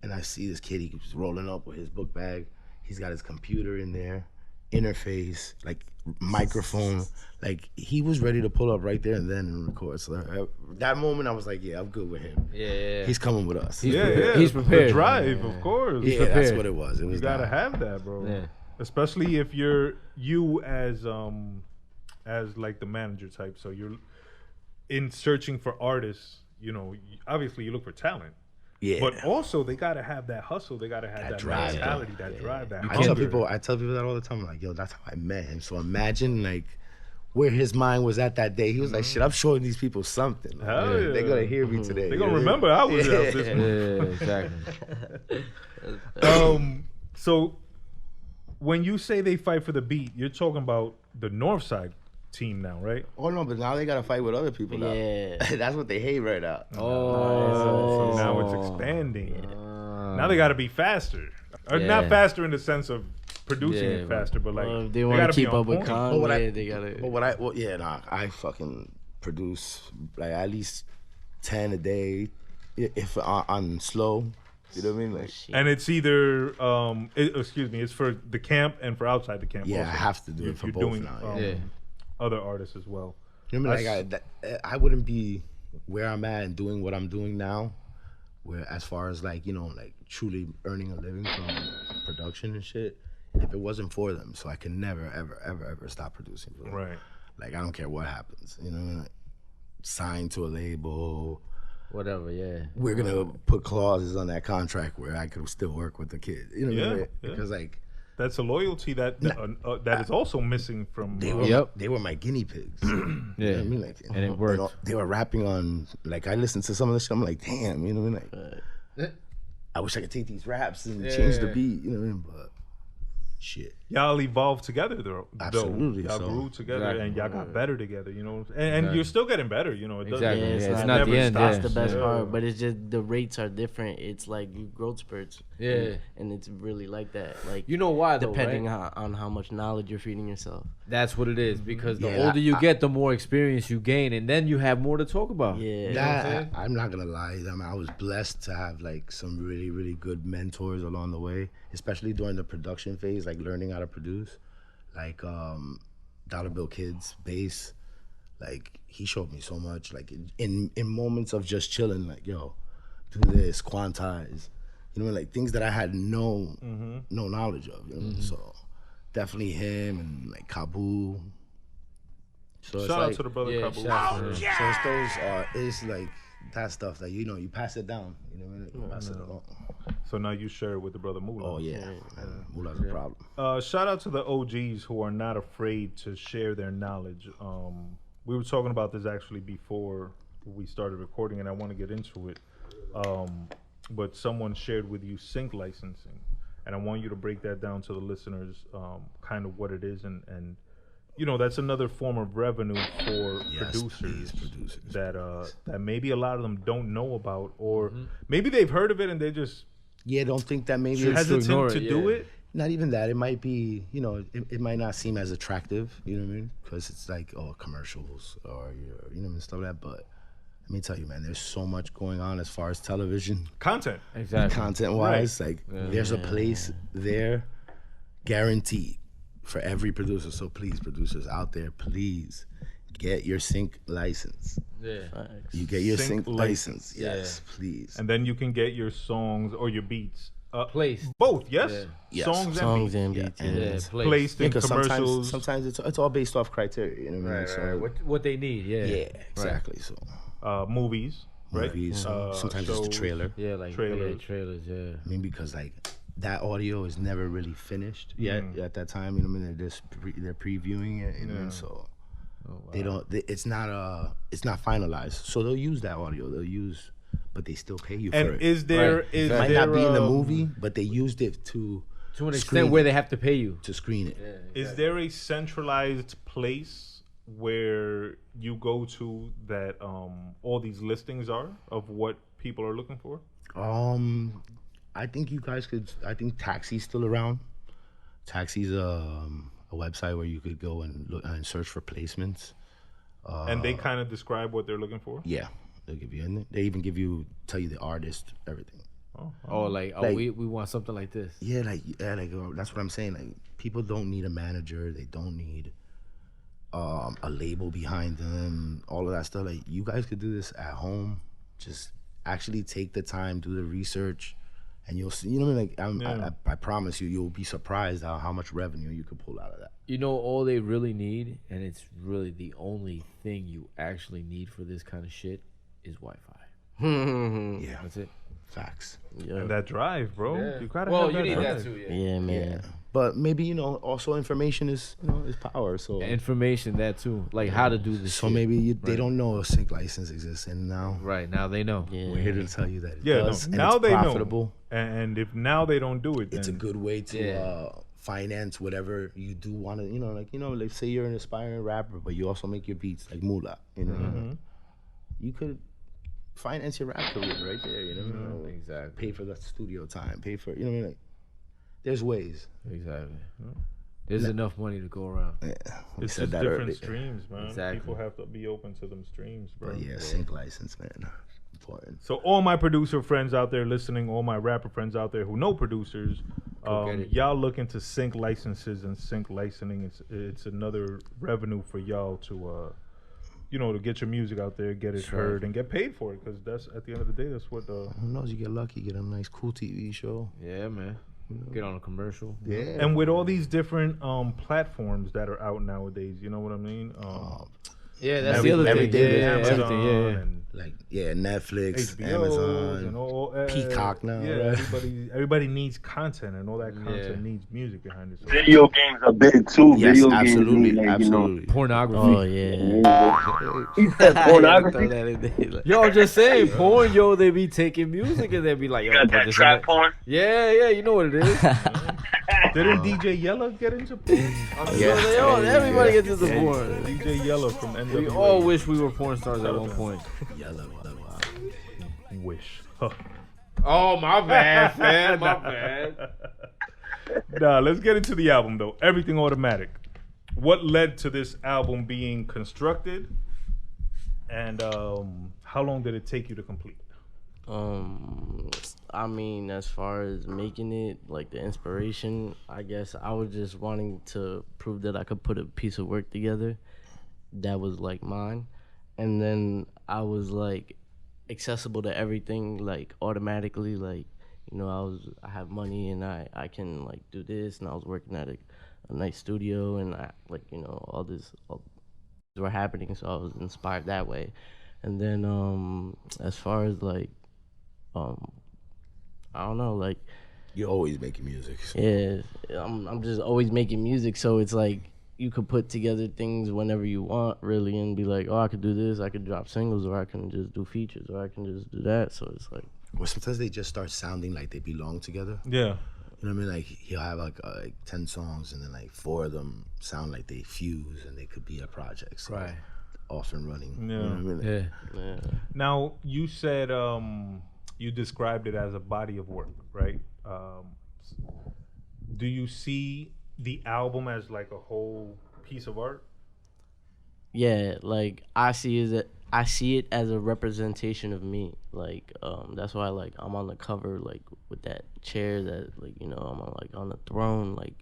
and I see this kid. He's rolling up with his book bag. He's got his computer in there, interface, like microphone. Like he was ready to pull up right there and then and record. So that moment, I was like, yeah, I'm good with him. Yeah. He's coming with us. He's Yeah, prepared. yeah. He's prepared. The drive, of course. Yeah, prepared. that's what it was. It was You gotta that. have that, bro. Yeah. Especially if you as like the manager type. So in searching for artists, obviously you look for talent. Yeah. But also they gotta have that hustle. They gotta have that drive, mentality, that drive, that I tell hunger. people that all the time. I'm like, yo, that's how I met him. So imagine like where his mind was at that day. He was like, shit, I'm showing these people something. Hell yeah. They're gonna hear me today. They're gonna remember I was out this morning. Exactly. So when you say they fight for the beat, you're talking about the North Side team now, right? Oh no, but now they gotta fight with other people now. Yeah. That's what they hate right now. So now it's expanding. Now they gotta be faster. Or not faster in the sense of producing it faster, but like if they want to keep up with point. Kanye, they gotta. But I fucking produce like at least 10 a day if on slow. You know what I mean? Like, And it's either it's for the camp and for outside the camp. yeah, also. I have to do it for You're both doing now. other artists as well. You know what I mean? Like I wouldn't be where I'm at and doing what I'm doing now, where as far as like like truly earning a living from production and shit, if it wasn't for them. So I can never ever stop producing for them. Right. Like I don't care what happens. You know what I mean? Like, signed to a label. Whatever, yeah. We're gonna put clauses on that contract where I could still work with the kid. You know what I mean? Because like that's a loyalty that is also missing from. They were my guinea pigs. Yeah, You know what I mean? Like, and it worked. They were rapping on like I listened to some of the shit. I'm like, damn, you know what I mean? Like, I wish I could take these raps and change the beat. You know what I mean? But shit. Y'all evolved together though. Absolutely. Y'all So, grew together exactly. and y'all got better together, and you're still getting better, It doesn't, Exactly. Yeah, It's it's not never the end. stops. That's the best Yeah. part, but it's just the rates are different. It's like you growth spurts. Yeah. and it's really like that. Like You know why though, depending right? on how much knowledge you're feeding yourself. That's what it is, because the Yeah, older you get, the more experience you gain, and then you have more to talk about. Yeah, I'm not gonna lie. I mean, I was blessed to have like some really, really good mentors along the way, especially during the production phase, like learning how to produce. Like Dollar Bill Kid's bass, like he showed me so much. Like in moments of just chilling, like yo, do this, quantize, like things that I had no knowledge of. So definitely him and like Kabu. So Shout it's out like, to the brother Kabu. so it's those it's like that stuff that you pass it down. You know what I mean? You pass it along. So now you share it with the brother Moola. Oh yeah, Mula's a problem. Shout out to the OGs who are not afraid to share their knowledge. We were talking about this actually before we started recording, and I want to get into it. But someone shared with you sync licensing, and I want you to break that down to the listeners, kind of what it is, and that's another form of revenue for producers that maybe a lot of them don't know about, or maybe they've heard of it and they just don't think that maybe it's hesitant to do it. Not even that. It might be, it might not seem as attractive, you know what I mean? Because it's like, commercials or, stuff like that. But let me tell you, man, there's so much going on as far as television. Content. Exactly. Content-wise. Like, there's a place there guaranteed for every producer. So please, producers out there, please get your sync license. Yeah. You get your sync license. Yeah. Yes, please. And then you can get your songs or your beats Placed. both, yes? Yeah. Yes. songs and and beats. and Yeah. it's beats. Placed in because commercials. sometimes it's all based off criteria, you know what I mean? So What they need, yeah. yeah, exactly. So Movies, right? movies, sometimes it's the shows. trailer. Yeah, like Trailers. trailers, yeah. I mean, because like that audio is never really finished yet at that time. You know what I mean? They're just they're previewing it, you know what I mean? So they don't. It's not finalized. So they'll use that audio. They'll use, but they still pay you for And it. is there Right. is It might there not be in the movie, but they used it to To an screen extent where it, they have to pay you. to screen it. Is there a centralized place where you go to that all these listings are of what people are looking for? I think you guys could. I think Taxi's still around. Taxi's a website where you could go and look and search for placements. And they kind of describe what they're looking for? Yeah, they'll give you. And they even tell you the artist, everything. Like, we want something like this. Yeah, that's what I'm saying. Like, people don't need a manager. They don't need a label behind them. All of that stuff. Like, you guys could do this at home. Just actually take the time, do the research, And you'll see, you know what I mean? Like I promise you, you'll be surprised how much revenue you could pull out of that. You know, all they really need, and it's really the only thing you actually need for this kind of shit, is Wi-Fi. Yeah, That's it. facts. Yeah. And that drive, bro. Yeah. You gotta Well, have that you need drive. that too. Yeah. Yeah, man. Yeah, but maybe also information is is power. So Information, that too, like how to do this. so shit. maybe they don't know a sync license exists, and now Right now they know. Yeah. we're here to tell you that it Yeah, does, and now it's they profitable. know. And if now they don't do it, then It's a good way to Yeah. finance whatever you do want to, like say you're an aspiring rapper, but you also make your beats like Mula, you could finance your rap career right there, Exactly. pay for the studio time, pay for, like, there's ways. Exactly. There's enough money to go around. Yeah, we it's said just that different earlier. streams, man. Exactly. People have to be open to them streams, bro. But yeah, sync license, man, important. So all my producer friends out there listening, all my rapper friends out there who know producers, Go get it. y'all look into sync licenses and sync licensing. It's another revenue for y'all to to get your music out there, get it heard, and get paid for it. Because that's at the end of the day, that's what. Who knows? You get lucky, get a nice, cool TV show. Yeah, man. Get on a commercial. Yeah, And with all these different platforms that are out nowadays, you know what I mean? Yeah, that's Every- the other every thing. day Yeah, there's everything. Yeah. and like Netflix, HBO Amazon, and all Peacock now, Yeah, right? everybody needs content, and all that content needs music behind it. So Video games are big too. Yes, Video absolutely, games, need, like, absolutely. Pornography. Oh yeah. He said pornography. Throw that in there, like- Yo, I'm just saying, porn, yo, they be taking music and they be like, yo, You got put that this trap in it. porn. Yeah, you know what it is. didn't DJ Yella get into porn? I'm Yeah. sure they all, everybody gets into Yeah, porn. DJ Yella from NWA. We all wish we were porn stars at one point. Yellow. wish. Oh, my bad, man. My bad. Nah, let's get into the album though. Everything Automatic. What led to this album being constructed, and how long did it take you to complete? I mean, as far as making it, like the inspiration, I guess I was just wanting to prove that I could put a piece of work together that was like mine, and then I was like accessible to everything, like automatically, like, you know, I have money and I can like do this, and I was working at a nice studio, and I, like, you know, all these were happening, so I was inspired that way. And then as far as like I don't know, like, You're always making music. So. yeah, I'm just always making music, so it's like you could put together things whenever you want, really, and be like, oh, I could do this, I could drop singles, or I can just do features, or I can just do that. So it's like, Or sometimes they just start sounding like they belong together. Yeah. You know what I mean? Like he'll have like 10 songs, and then like 4 of them sound like they fuse, and they could be a project. So Right. off and running. Yeah. You know what I mean? Like, Yeah. yeah. Now you said you described it as a body of work, right? Do you see the album as like a whole piece of art? Yeah, like I see it as a representation of me. Like that's why, like, I'm on the cover, like with that chair that, like, you know, I'm on, like, on the throne, like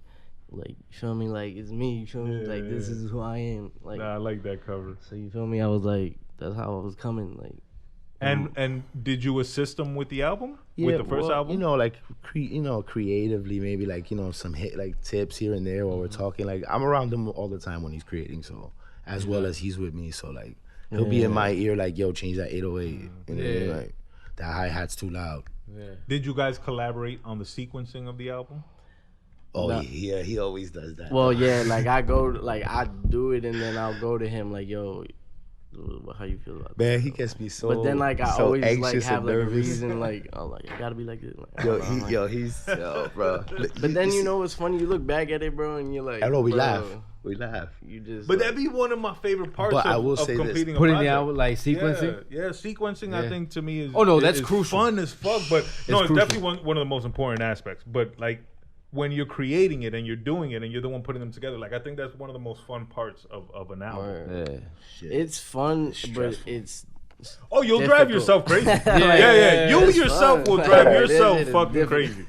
you feel me, like it's me, you feel me, like this is who I am, like. Nah, I like that cover. So you feel me? I was like, that's how I was coming, like. And did you assist them with the album? With the first well, album? You know, like creatively, maybe like, you know, some hit like tips here and there while we're talking. Like I'm around him all the time when he's creating, so as well as he's with me. So like he'll be in my ear like, yo, change that 808. You know, like that hi-hat's too loud. Yeah. Did you guys collaborate on the sequencing of the album? Oh No. yeah, he always does that. Well, yeah, like I do it, and then I'll go to him like, yo, how you feel about that? Man, he gets me so. But then, like, I so always like anxious have and like a nervous. reason, like, oh, like, you gotta be like this. Like, He's bro. But then, you know what's funny? You look back at it, bro, and you're like, I know we bro, laugh. We laugh. You just. But like, that'd be one of my favorite parts But of, I will of say this. completing a Putting project. the album, like, sequencing? Yeah, sequencing I Yeah. think to me is that's is crucial. fun as fuck, but no, it's crucial. definitely one of the most important aspects. But like when you're creating it and you're doing it and you're the one putting them together, like I think that's one of the most fun parts of an album. word. Yeah. Shit. It's fun, but stressful. it's. Oh, you'll drive Difficult. yourself crazy. yeah, yeah, You it's yourself fun. will drive This yourself shit is fucking difficult. crazy.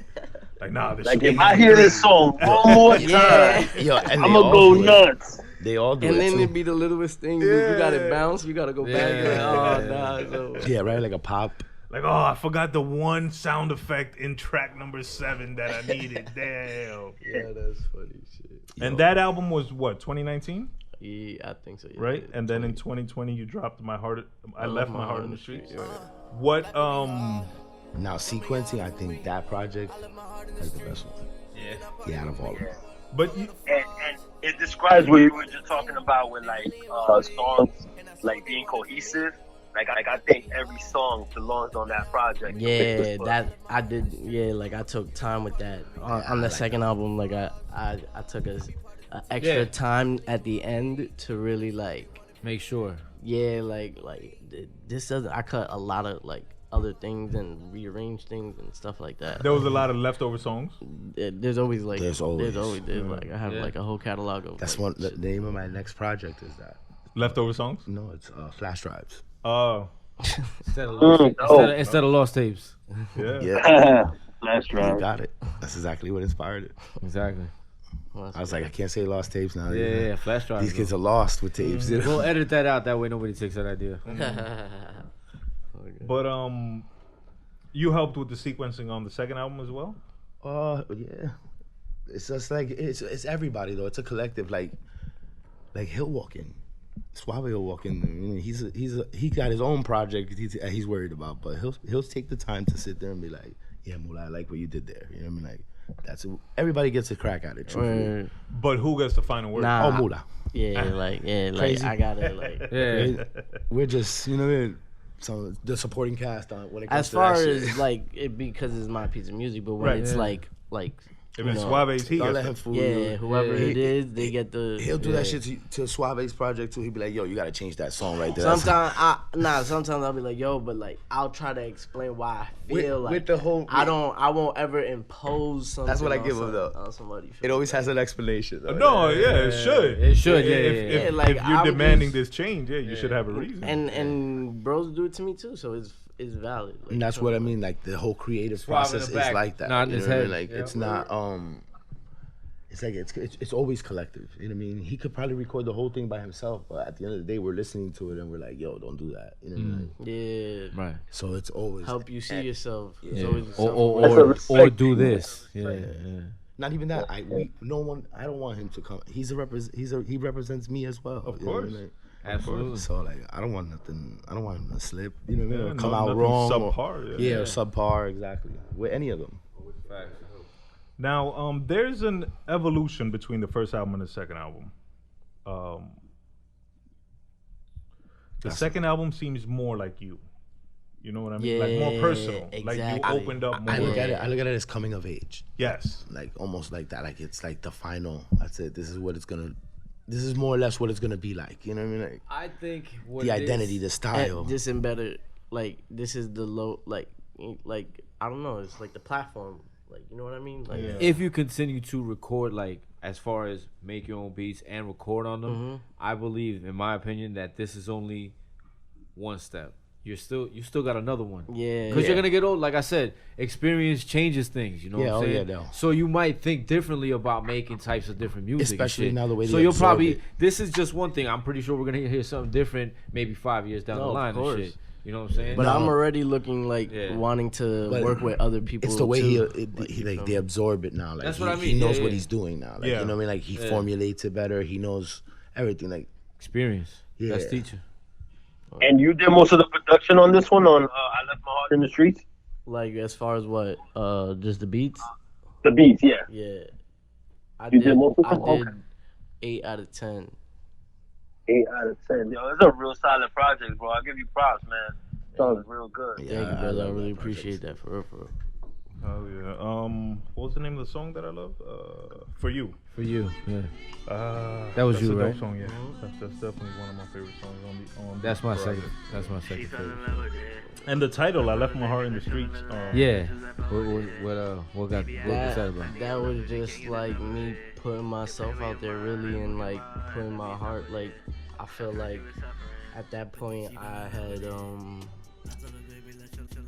Like, nah, this Like shit if I hear this song one more time, Yo, and I'm they gonna all go do it. nuts. They all do And it then too. it'd be the littlest thing. You got it bounce. You gotta go back. Yeah. Like, oh, nah. So. Yeah, right. Like a pop. Like, oh, I forgot the one sound effect in track number 7 that I needed. Damn. Yeah, that's funny shit. And that album was what, 2019? Yeah, I think so. Yeah, Right? yeah, And then in 2020 you dropped I left my heart in the streets. What Now sequencing, I think that project is the best one. Yeah, out of all of them. but you, And it describes what you were just talking about with like songs like being cohesive. Like I think every song belongs on that project. Yeah, that I did. Yeah, like I took time with that on the second album. Like I took a extra time at the end to really like Make sure. Yeah, like this doesn't. I cut a lot of like other things and rearrange things and stuff like that. there was a lot of leftover songs. There's always like There's always like I have like a whole catalog of. That's like, one. The name of my next project is that. Leftover songs? No, it's flash drives. Oh. Instead of lost tapes. Yeah. Flash You drive. got it. That's exactly what inspired it. Exactly. I was like, I can't say lost tapes now. Yeah, flash drive. These kids are lost with tapes. You know? We'll edit that out. That way nobody takes that idea. But you helped with the sequencing on the second album as well? Yeah. It's just like it's everybody though. It's a collective. Like he'll walk in. Suave will walk in. You know, he got his own project he's worried about, but he'll take the time to sit there and be like, yeah, Mula, I like what you did there. You know what I mean? Like everybody gets a crack at it. Truthfully. But who gets the final word? Nah. Oh, Mula. Like Crazy. I gotta like. We're just, you know what I mean? So the supporting cast on when it comes As to far that as shit. like it because it's my piece of music, but when Right. it's Yeah. like If you it's know, Suave's, he Don't gets let him the, fool yeah, you. whoever it is, they get the. He'll do that shit to Suave's project too. He'll be like, yo, you gotta change that song right there. Sometimes I'll be like, yo, but like I'll try to explain why I feel with the whole. I won't ever impose something. That's what I on give him though. on somebody. It always has an explanation. Though. No, yeah, it should. It should, yeah, If, yeah. Like, if you're I would demanding just- this change, you should have a reason. And bros do it to me too, so it's valid. Like, And that's what I mean. Like the whole creative Suave in process the is back, like that. not in you know his what I head. mean? Like Yeah. it's not. It's like it's always collective. You know what I mean? He could probably record the whole thing by himself, but at the end of the day, we're listening to it and we're like, yo, don't do that. You know what I mean? Like, Yeah. Right. so it's always Help you see yourself. It's Yeah. always Or do this. Yeah. not even that. I don't want him to come. He represents me as well. Of you know what I course. mean? Absolutely. So like, I don't want nothing. I don't want him to slip. You know what I mean? Yeah, Or come no- out nothing wrong. subpar, yeah. Or subpar. Exactly. With any of them. Now, there's an evolution between the first album and the second album. The second album seems more like you. You know what I mean? Like more personal. Yeah, Like you exactly. opened up more. I look at it as coming of age. Yes. Like almost like that. Like it's like the final. That's it. This is more or less what it's gonna be like. You know what I mean? Like I think what the it is- identity, the style. this and better. Like this is the low. Like I don't know. It's like the platform. Like you know what I mean? Like if you continue to record, like as far as make your own beats and record on them, I believe, in my opinion, that this is only one step. You still got another one. Yeah. Because you're gonna get old. Like I said, experience changes things. You know Yeah, what I'm oh, saying? yeah, no. So you might think differently about making types of different music, and Especially shit. now the way So they you'll absorb probably. it. This is just one thing. I'm pretty sure we're gonna hear something different, maybe 5 years down No, the of line and course. shit. You know what I'm saying? But I'm already looking like Yeah. wanting to But work with other people. it's the way too. they absorb it now. Like That's he, what I he mean, knows yeah, what yeah. he's doing now. Like Yeah. you know what I mean? Like he formulates it better. He knows everything. Like Experience. Yeah. Best teacher. And you did most of the production on this one on I Left My Heart in the Streets? Like as far as what? Just the beats. The beats, yeah. Yeah. You did most of I them? did Okay. 8 out of 10. 8 out of 10. Yo, it's a real solid project, bro. I'll give you props, man. Sounds real good. Thank you, brother. I love really that project. appreciate that for real. Oh yeah. What was the name of the song that I love? For You. For you. Yeah. That was that's you, a dope right? song, yeah. That's definitely one of my favorite songs on the That's my project. second. That's my second favorite. And the title, I Left My Heart in the Streets. Yeah. What got that about? That was just like me putting myself out there really and like putting my heart like I feel like at that point I had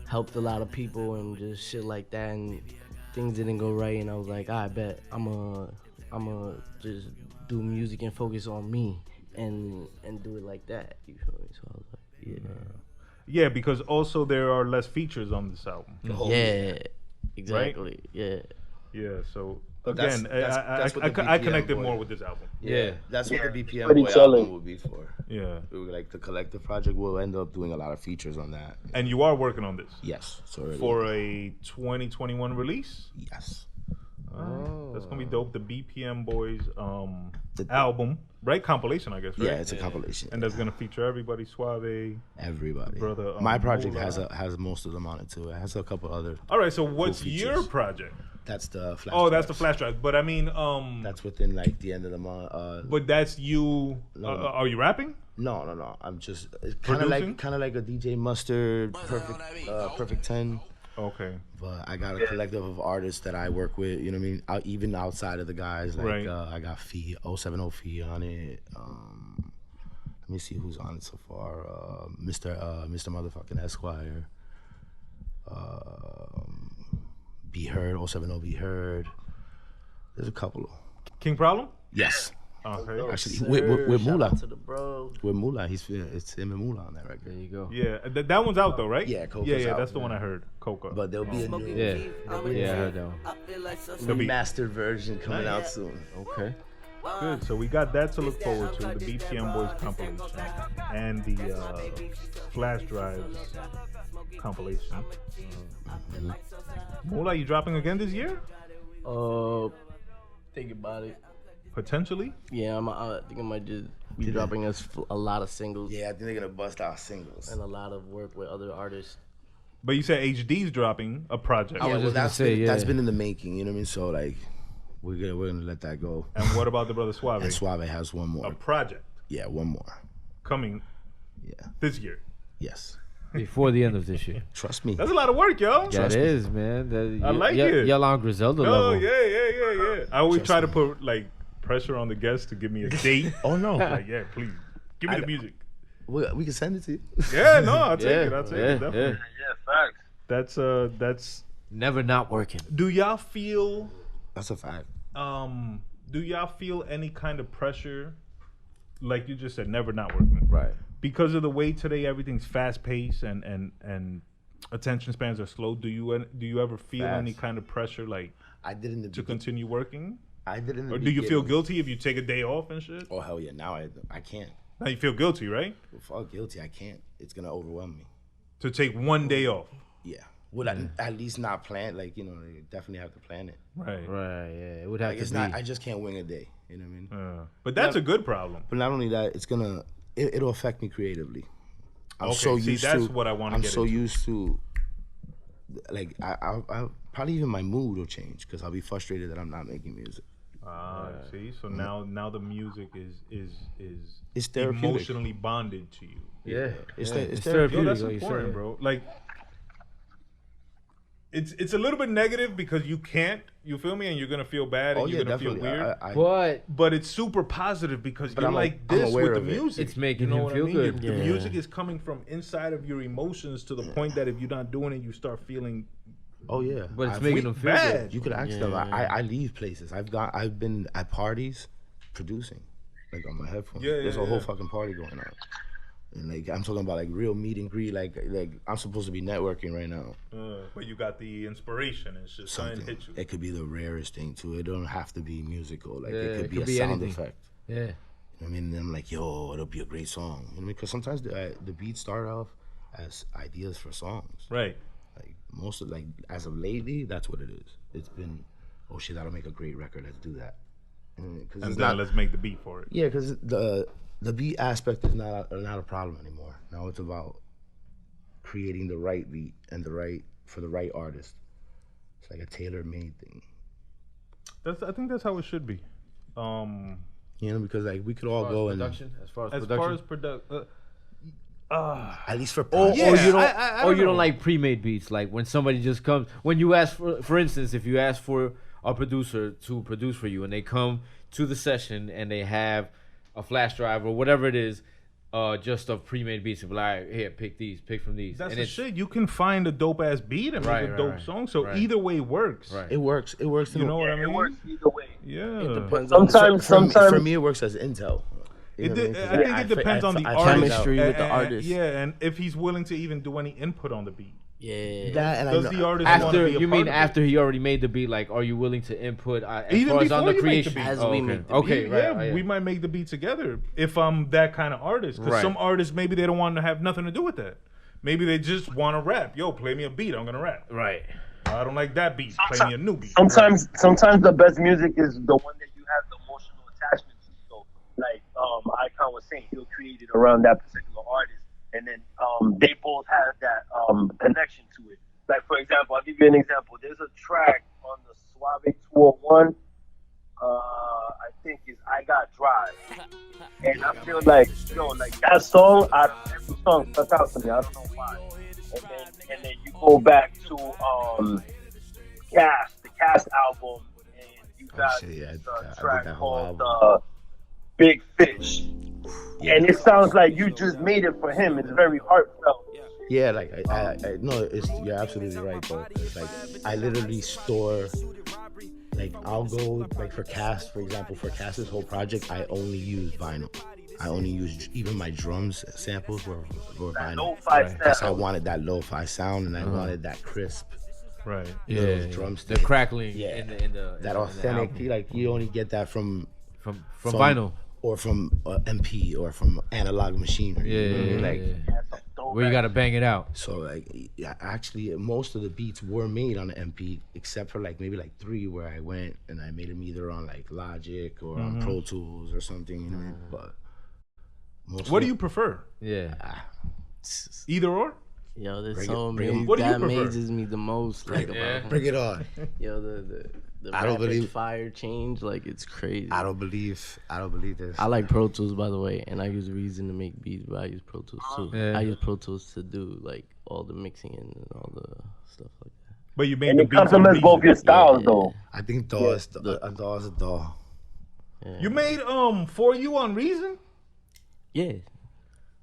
helped a lot of people and just shit like that and things didn't go right and I was like I bet I'm a just do music and focus on me and do it like that, you feel me? So I was like, yeah. Yeah, because also there are less features on this album. Yeah, exactly. Right? Yeah. So But again, that's what the I BPM connected boy- more with this album. Yeah. That's what the BPM Pretty Boy chilling. album would be for. Yeah. Like the collective project will end up doing a lot of features on that. And you are working on this Yes. So for a 2021 release. yes. That's gonna be dope. The BPM Boys album, right? Compilation, I guess. Right? Yeah, it's a compilation. And that's gonna feature everybody. Suave. Everybody. Brother, My project Moola. has most of them on it too. It has a couple other. All right. So what's Cool your features. project? That's the flash. Oh, that's the drives. flash drive. But I mean, That's within like the end of the month. but that's you. No. Are you rapping? No. I'm just kind of Producing? like a DJ Mustard, perfect 10. Okay. But I got a collective of artists that I work with. You know what I mean? Even outside of the guys, like Right. I got Fee 070 Fee on it. Let me see who's on it so far. Mr. Motherfucking Esquire. Be Heard 070 Be Heard. There's a couple. King Problem. Yes. Okay. Actually, Sir, with shout Mula. out to the bro. With Mula, it's him and Mula on that record. There you go. Yeah, that one's out though, right? Yeah, Coca's Yeah, out, that's the yeah. one I heard. Coca. But there'll be a new Yeah. Yeah, I heard that one. There'll be- remastered version coming out soon. Okay. Good. So we got that to look forward to. The BPM Boys compilation and the Flash Drives compilation. Moola, you dropping again this year? Think about it. Potentially. Yeah, I think I might just be dropping a lot of singles Yeah, I think they're gonna bust out singles. and a lot of work with other artists. But you said HD's dropping a project. I was just gonna that's say, been, that's yeah. been in the making. You know what I mean? So like, we're gonna let that go. And what about the brother Suave? And Suave has one A more. project Yeah, one more. coming Yeah. this year. Yes. Before the end of this year. Trust me. That's a lot of work, yo. Yeah, it is, man. I like it. Y'all on Griselda Oh, level. yeah. I always Trust try to me. put like pressure on the guests to give me a date. Oh no. Like, yeah, please give me the music. we can send it to you. Yeah, no, I'll take Yeah, it. I'll take yeah, it. Definitely. yeah. Yeah, facts. That's. Never not working. Do y'all feel? That's a fact. Do y'all feel any kind of pressure? Like you just said, never not working. Right. Because of the way today everything's fast paced and attention spans are slow. Do you ever feel Facts. any kind of pressure like I did in the to beginning. continue working? I did in the Or do you feel beginning. guilty if you take a day off and shit? Oh hell yeah! Now I can't. Now you feel guilty, right? Well, fuck guilty. I can't. It's gonna overwhelm me. To take one day off. Yeah. Would I at least not plan? Like you definitely have to plan it. Right. Right, yeah. It would have Like to it's be. not. I just can't wing a day. You know what I mean? But that's a good problem. But not only that, it's gonna. It'll affect me creatively. I'm Okay, so see, used that's to. what I wanna I'm get so into. used to. Like I probably even my mood will change because I'll be frustrated that I'm not making music. See, so now the music is It's therapeutic. emotionally bonded to you. yeah. It's yeah. the- it's Yo, therapeutic, that's like you said. important, bro. Like, it's a little bit negative because you can't. You feel me? And you're gonna feel bad and Oh you're yeah, gonna feel definitely. weird. But But it's super positive because you're I'm like I'm this aware with the of it. music. It's making you know him what feel I mean? good. The Yeah. music is coming from inside of your emotions to the point that if you're not doing it, you start feeling Oh yeah. but it's I've- making them feel bad. good. You could ask them. I leave places. I've been at parties producing, like on my headphones. Yeah, There's yeah, a whole yeah. fucking party going on. And like I'm talking about like real meet and greet, like I'm supposed to be networking right now. but you got the inspiration and shit. Something Something. hit you. It could be the rarest thing too. It don't have to be musical. Like Yeah, it could it be could a be sound anything. effect. Yeah. You know what I mean, and I'm like, yo, it'll be a great song. You know what I mean? Because sometimes the beats start off as ideas for songs. Right. Like most of like as of lately, that's what it is. It's been, oh shit, that'll make a great record. Let's do that. Because And it's then not. let's make the beat for it. Yeah, because the beat aspect is not a problem anymore. Now it's about creating the right beat and for the right artist. It's like a tailor-made thing. I think that's how it should be. You know, because like we could all go and As far as As production. far as production, at least for Or, practice. Yeah, or you don't, I or you know. don't like pre-made beats. Like when somebody just comes, when you ask for instance, if you ask for a producer to produce for you, and they come to the session and they have a flash drive or whatever it is, just of pre-made beats, and be like, here, pick from these. that's and the shit. You can find a dope ass beat and Right, make a right, dope right. song. So Right. either way works. Right. It works. You know what I mean? It works either way. Yeah. Depends So Sometimes for me, it works as intel. You know what I mean? 'Cause I think it depends on the artist. chemistry with the artist. Yeah, and if he's willing to even do any input on the beat. Yeah. That and Does I know, the artist want to After be a you part mean of after he already made the beat, like, are you willing to input as Even far as on before the you make the creation? beat. As Oh, we okay. make the Okay, it? right. Yeah, we might make the beat together if I'm that kind of artist. Because Right. some artists, maybe they don't want to have nothing to do with that. Maybe they just want to rap. Yo, play me a beat. I'm gonna rap. Right. I don't like that beat. Play me a new beat. Sometimes the best music is the one that you have the emotional attachment to. So, like Icon was saying, he'll create it around that particular artist, and then they both have that connection to it. Like, for example, I'll give you an example. There's a track on the Suave 201. I think is I Got Drive, and I feel like like that song. Every song stuck out to me. I don't know why. And then you go back to the Cast album, and you got a track called Big Fish, and it sounds like you just made it for him. It's very heartfelt. yeah, like I no, you're absolutely right, though. It's like I literally store. Like I'll go like for Cast, for example, for Cast's whole project, I only use vinyl. I only use even my drums samples were vinyl. Lo-fi Because I wanted that lo-fi sound and I wanted that crisp. Right. You know, those drumsticks. The crackling. Yeah. In the That authentic. You only get that from vinyl. or from MP or from analog machinery. Yeah, you know what I mean? Like, where you gotta bang it out. so like, yeah, actually, most of the beats were made on the MP, except for like maybe like 3 where I went and I made them either on like Logic or on Pro Tools or something. You know, but most What of do you prefer? Yeah. Either or? Yo, there's Bring so it- bring many it- What do you that prefer? amazes me the most. Like about Bring it on. yo, the I don't rapid believe- fire change, like it's crazy. I don't believe this. I like Pro Tools, by the way, and I use Reason to make beats, but I use Pro Tools too. Yeah. I use Pro Tools to do like all the mixing and all the stuff like that. But you made And the it beats on complements both Reason. your styles, though. I think DAW is DAW is a DAW. You made For You on Reason? Yeah,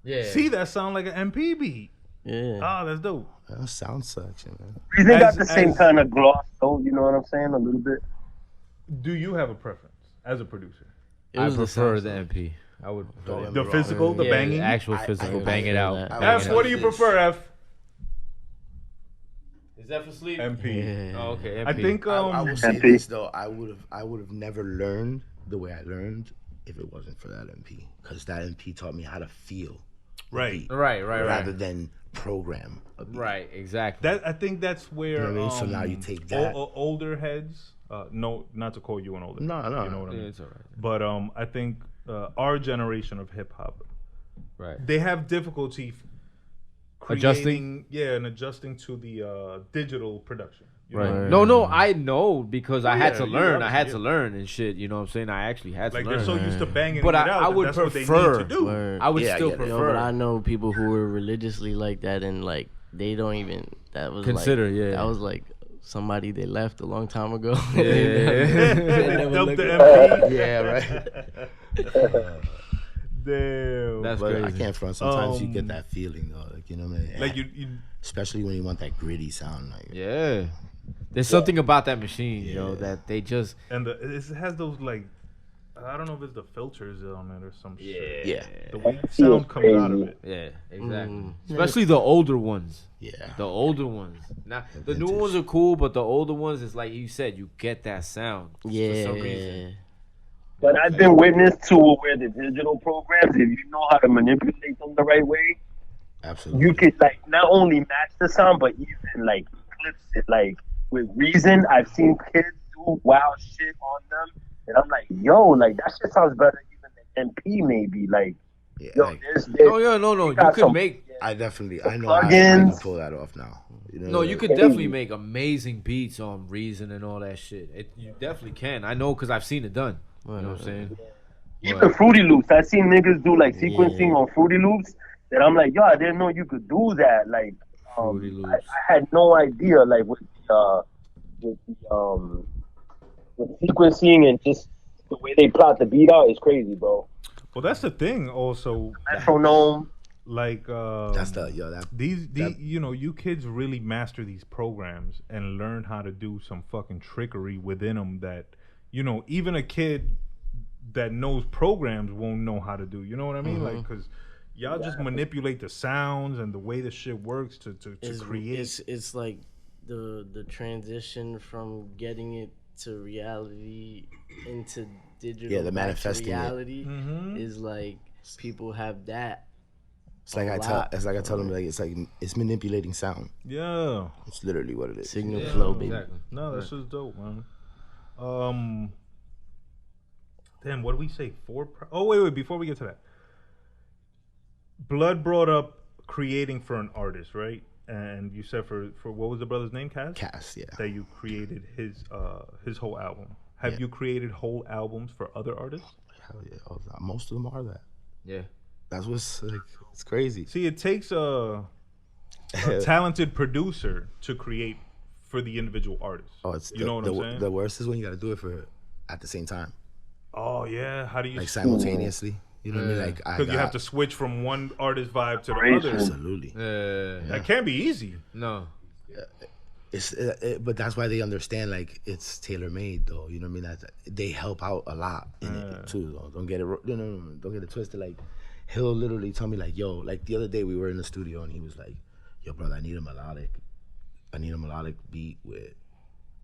Yeah. See, that sound like an MP beat. yeah. Ah, that's dope. Sound section, man. Reason got As- the same as- kind of gloss, though. You know what I'm saying? A little bit. Do you have a preference as a producer? It I was prefer sound the stuff. MP. I would prefer The physical, the yeah, banging? the actual physical, I bang it feel out. that. bang F, it F, what out. do you prefer, F? Is that for sleep? MP. Yeah. Oh, okay. MP. I think I will say MP. this though, I would have never learned the way I learned if it wasn't for that MP, because that MP taught me how to feel a Right. beat Right. rather than program a beat. Right. Exactly. I think that's where You know what I mean? So now you take that. older heads. No, not to call you an older. No, head, no. You know what I Yeah, mean? it's alright. But I think our generation of hip hop, Right. they have difficulty Adjusting? and adjusting to the digital production. You Right. know? No, I know because I had Yeah, to you learn. I obviously had did. to learn and shit. You know what I'm saying? I actually had to Like learn. they're so used to banging But it I out. would That's what they prefer- need to do. Word. I would Yeah, I still get it. Yo, prefer. but I know people who were religiously like that, and like they don't even. That was Consider, like, yeah. That was like somebody they left a long time ago. Yeah. They never dumped looked the up. MP. Yeah, right. Damn. That's But I crazy. can't front. Sometimes you get that feeling though, like you know what I mean? Like you especially when you want that gritty sound. Like Yeah. There's something about that machine, yo, that they just. and it has those like I don't know if it's the filters on it or some shit. yeah, The way the sound comes out of it. Yeah, exactly. Especially the older ones. yeah. The older ones. Now the new ones are cool, but the older ones is like you said, you get that sound for some reason. Yeah. But I've been witness to where the digital programs, if you know how to manipulate them the right way, Absolutely. you could like not only match the sound, but even like eclipse it. Like with Reason, I've seen kids do wild shit on them, and I'm like, yo, like that shit sounds better even than MP maybe. Like, Yeah, yo, like, there's Oh yeah, no. You got could some- make I know I can plugins. pull that off now. You know, no, you like, could definitely make amazing beats on Reason and all that shit. You definitely can. I know because I've seen it done. You know what I'm saying? even Fruity Loops. I've seen niggas do like sequencing on Fruity Loops, that I'm like, yo, I didn't know you could do that. Like, Fruity Loops. I had no idea. Like with sequencing and just the way they plot the beat out is crazy, bro. Well, that's the thing. Also, Metronome. like that's that. these you kids really master these programs and learn how to do some fucking trickery within them that even a kid that knows programs won't know how to do. You know what I mean? Like, because y'all just manipulate the sounds and the way the shit works to create. It's like the transition from getting it to reality into digital. Yeah, the manifesting reality is like people have that. It's like I tell them, like it's manipulating sound. Yeah, it's literally what it is. Signal flow, baby. Exactly. No, that's just dope, man. Damn, what did we say? Oh, wait. Before we get to that, Blood brought up creating for an artist, right? And you said for what was the brother's name? Cass, yeah. That you created his whole album. Have you created whole albums for other artists? Hell yeah, most of them are that. Yeah, that's what's like. It's crazy. See, it takes a talented producer to create for the individual artist. Oh, it's you know what I'm saying? The worst is when you got to do it for at the same time. Oh yeah, how do you like simultaneously? You know what I mean? Like because you have to switch from one artist vibe to the other. Absolutely. That can't be easy. No. But that's why they understand like it's tailor made though. You know what I mean? They help out a lot in it too. Though. Don't get it. Don't get it twisted. Like he'll literally tell me like, yo, like the other day we were in the studio and he was like, yo, brother, I need a melodic beat with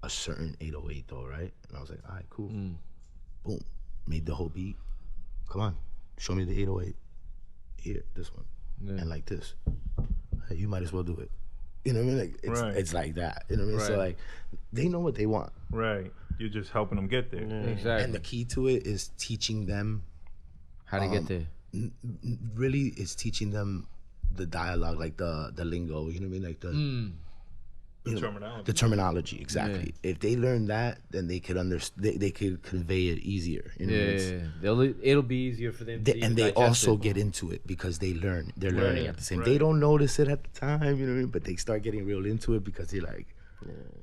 a certain 808 though, right? And I was like, all right, cool. Boom, made the whole beat. Come on, show me the 808. Here, this one, and like this. Hey, you might as well do it. You know what I mean? Like it's like that. You know what I mean? Right. So like, they know what they want. Right. You're just helping them get there. Exactly. And the key to it is teaching them how to get there. Really, is teaching them the dialogue, like the lingo. You know what I mean? Like the terminology. Exactly. Yeah. If they learn that, then they could understand. They could convey it easier. You know it'll be easier for them. And they also get into it because they learn. They're learning at the same. They don't notice it at the time. You know what I mean? But they start getting real into it because they're like,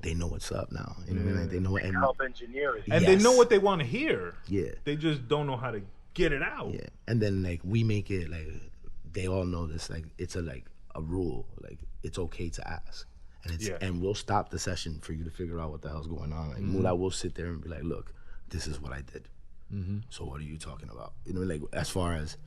they know what's up now. You know what I mean? Like they know and help engineer it. And they know what they want to hear. Yeah. They just don't know how to get it out. Yeah. And then like we make it like they all know this. Like it's a rule. Like it's okay to ask. And we'll stop the session for you to figure out what the hell's going on. Like Moola will sit there and be like, "Look, this is what I did. So what are you talking about? You know, like as far as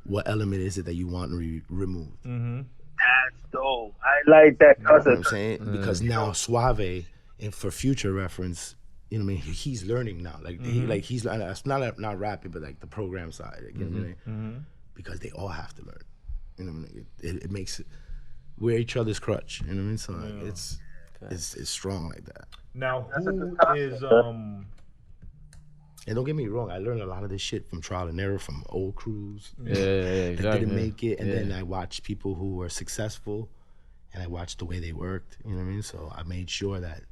what element is it that you want removed? That's dope. I like that concept. You know what I'm saying? Because now Suave, and for future reference, you know what I mean. He's learning now. Like he's it's not rapping, but like the program side. Like, you know what I mean? Because they all have to learn. You know what I mean? It makes it. We're each other's crutch, you know what I mean? So like, it's strong like that. Now, who is And don't get me wrong, I learned a lot of this shit from trial and error from old crews that didn't make it, and then I watched people who were successful, and I watched the way they worked. You know what I mean? So I made sure that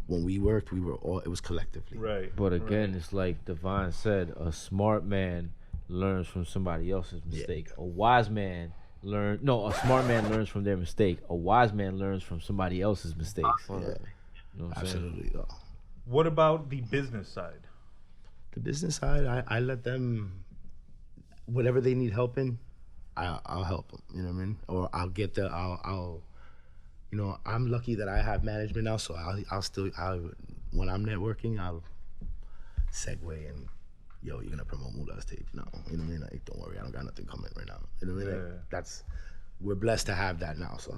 when we worked, it was collectively. Right. But again, it's like Devon said: a smart man learns from somebody else's mistake. A wise man. A smart man learns from their mistake. A wise man learns from somebody else's mistakes. Yeah. You know what Absolutely. Though. What about the business side? The business side, I let them, whatever they need help in, I'll help them. You know what I mean? Or I'll get the, I'll, you know, I'm lucky that I have management now, so I'll when I'm networking, I'll segue and. Yo, you're gonna promote Mula's tape? No, you know what I mean? Like, don't worry, I don't got nothing coming right now. You know what I mean? Like, we're blessed to have that now. So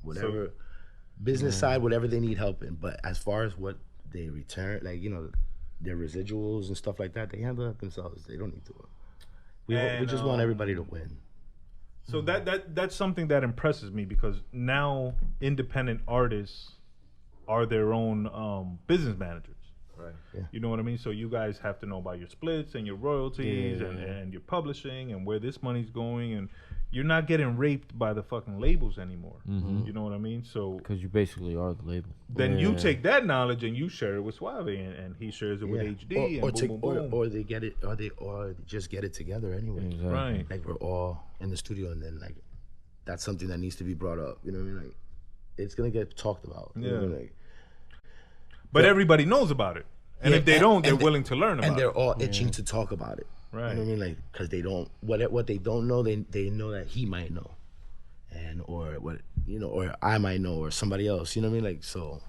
whatever business side, whatever they need help in. But as far as what they return, like, you know, their residuals and stuff like that, they handle that themselves. They don't need to. We just want everybody to win. So that's something that impresses me because now independent artists are their own business managers. Right. Yeah. You know what I mean? So you guys have to know about your splits and your royalties and your publishing and where this money's going, and you're not getting raped by the fucking labels anymore. You know what I mean? So because you basically are the label. Then you take that knowledge and you share it with Suave, and he shares it with HD, or they get it, or they just get it together anyway. Exactly. Right. Like we're all in the studio, and then like that's something that needs to be brought up. You know what I mean? Like it's gonna get talked about. You know what I mean? Like, but everybody knows about it. And if they don't, they're willing to learn about it. And they're all itching to talk about it. Right. You know what I mean? Like, because they don't, what they don't know, they know that he might know. And, or what, you know, or I might know, or somebody else, you know what I mean? Like, so,